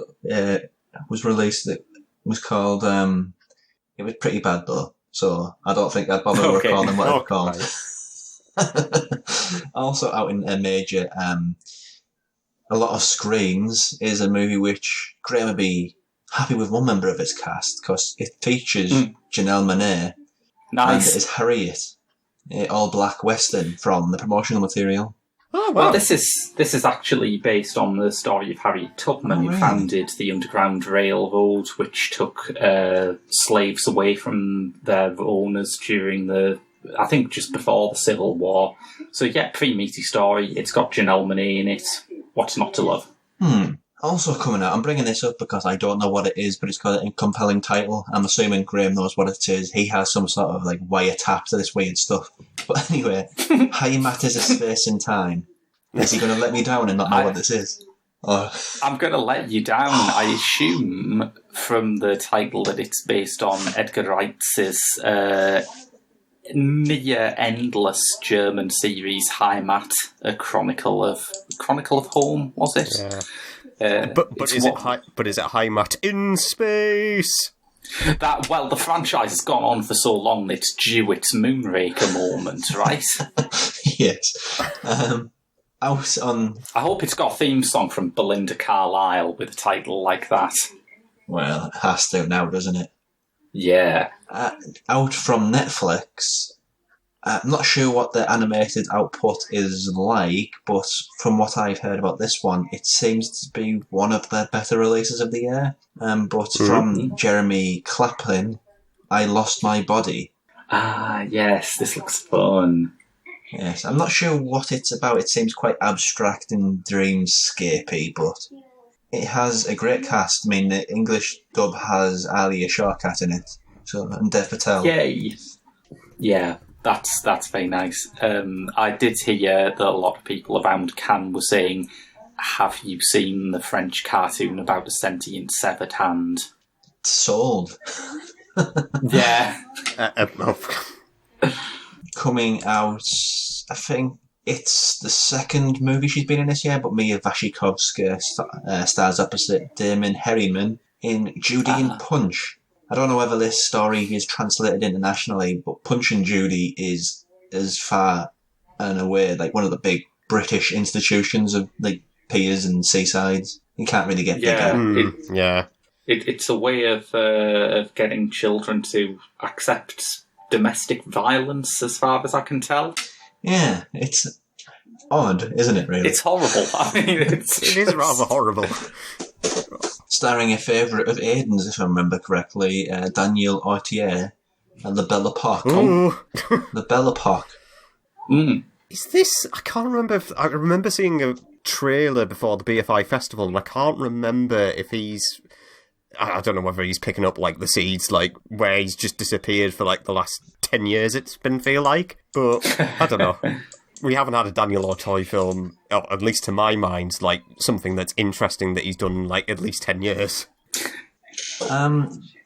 was released. It was called, it was pretty bad though, so I don't think I'd bother recalling what it was called. Also out in a major, a lot of screens, is a movie which Graham would be happy with one member of its cast, because it features Janelle Monáe. Nice. And it is Harriet, an all-black western from the promotional material. Oh, wow. Well, this is actually based on the story of Harriet Tubman, who founded the Underground Railroad, which took slaves away from their owners during I think just before the Civil War. So yeah, pretty meaty story. It's got Janelle Monáe in it. What's not to love? Also coming out, I'm bringing this up because I don't know what it is, but it's got a compelling title. I'm assuming Graham knows what it is. He has some sort of like wiretap to this weird stuff. But anyway, How Matters a Space in Time. Is he going to let me down and not know what this is? I'm going to let you down. I assume from the title that it's based on Edgar Wright's near endless German series Heimat, a Chronicle of Home, was it? Yeah. But is it Heimat in space? The franchise has gone on for so long that it's due its Moonraker moment, right? Yes. Out on... I hope it's got a theme song from Belinda Carlisle with a title like that. Well, it has to now, doesn't it? Yeah. Out from Netflix. I'm not sure what the animated output is like, but from what I've heard about this one, it seems to be one of the better releases of the year. But from Jeremy Claflin, I Lost My Body. Ah, yes, this looks fun. Yes, I'm not sure what it's about. It seems quite abstract and dreamscapey, but it has a great cast. I mean, the English dub has Alia Shawkat in it, and Dev Patel. Yay! Yeah. That's very nice. I did hear that a lot of people around Cannes were saying, have you seen the French cartoon about a sentient severed hand? Sold. Yeah. Coming out, I think it's the second movie she's been in this year, but Mia Wasikowska stars opposite Damon Herriman in Judy and Punch. I don't know whether this story is translated internationally, but Punch and Judy is as far and away like one of the big British institutions of like piers and seasides. You can't really get bigger. It's a way of getting children to accept domestic violence, as far as I can tell. Yeah, it's odd, isn't it? Really, it's horrible. I mean, it is rather horrible. Starring a favourite of Aidan's, if I remember correctly, Daniel Autier and the Belle Époque. The Belle Époque. Is this... I can't remember I remember seeing a trailer before the BFI festival, and I can't remember if he's... I don't know whether he's picking up, like, the seeds, like, where he's just disappeared for, like, the last 10 years, it's been feel like. But, I don't know. We haven't had a Daniel Auteuil film, at least to my mind, like, something that's interesting that he's done, like, at least 10 years.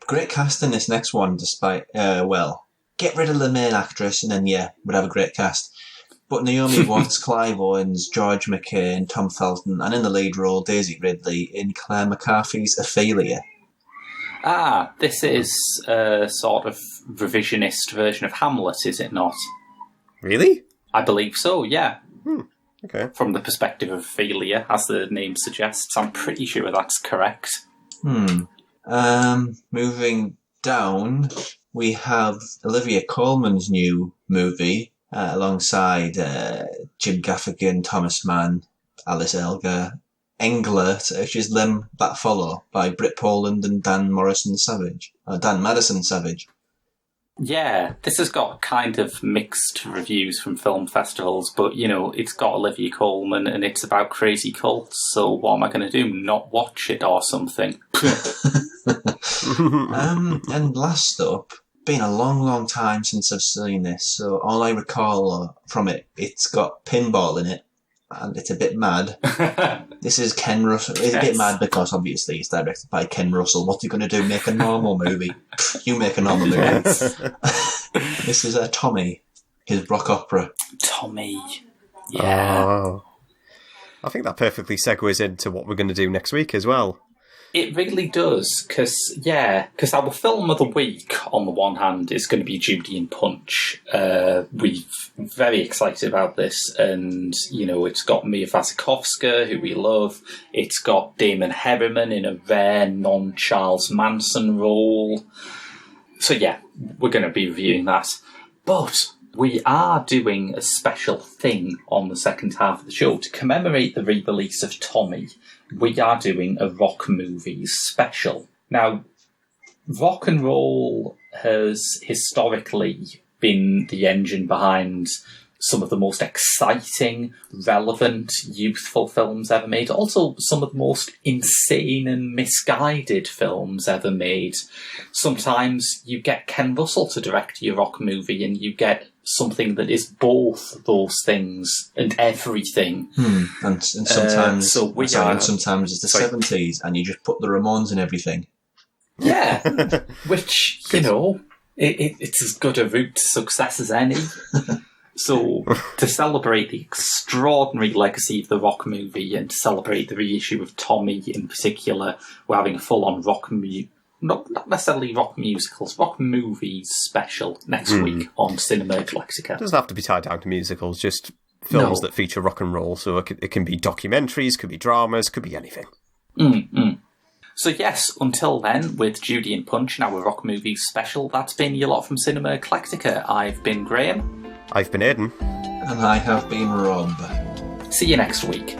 Great cast in this next one, despite, get rid of the main actress, and then, we'd have a great cast. But Naomi Watts, Clive Owens, George McCain, Tom Felton, and in the lead role, Daisy Ridley in Claire McCarthy's Ophelia. Ah, this is a sort of revisionist version of Hamlet, is it not? Really? I believe so, yeah. Okay. From the perspective of Ophelia, as the name suggests. I'm pretty sure that's correct. Moving down, we have Olivia Colman's new movie, alongside Jim Gaffigan, Thomas Mann, Alice Elgar, Englert, which is Them That Follow, by Britt Poland and Dan Madison Savage. Yeah, this has got kind of mixed reviews from film festivals, but, it's got Olivia Colman and it's about crazy cults, so what am I going to do? Not watch it or something? And last up, been a long, long time since I've seen this, so all I recall from it, it's got pinball in it, and it's a bit mad. This is Ken Russell. It's a bit mad because obviously it's directed by Ken Russell. What's he going to do? Make a normal movie? You make a normal movie. This is Tommy, his rock opera. Tommy. Yeah. Oh. I think that perfectly segues into what we're going to do next week as well. It really does, because our film of the week, on the one hand, is going to be Judy and Punch. We're very excited about this, and, it's got Mia Wasikowska, who we love. It's got Damon Herriman in a rare non-Charles Manson role. So, yeah, we're going to be reviewing that. But we are doing a special thing on the second half of the show to commemorate the re-release of Tommy. We are doing a rock movies special. Now, rock and roll has historically been the engine behind some of the most exciting, relevant, youthful films ever made. Also, some of the most insane and misguided films ever made. Sometimes you get Ken Russell to direct your rock movie and you get something that is both those things and everything. And sometimes, sometimes it's the 70s and you just put the Ramones in everything. Yeah, which, it's as good a route to success as any. So, to celebrate the extraordinary legacy of the rock movie and to celebrate the reissue of Tommy in particular, we're having a full-on not necessarily rock musicals, rock movies special next week on Cinema Eclectica. It doesn't have to be tied down to musicals, just films that feature rock and roll. So it can be documentaries, could be dramas, could be anything. So yes, until then, with Judy and Punch and our rock movies special, that's been your lot from Cinema Eclectica. I've been Graham. I've been Aidan. And I have been Rob. See you next week.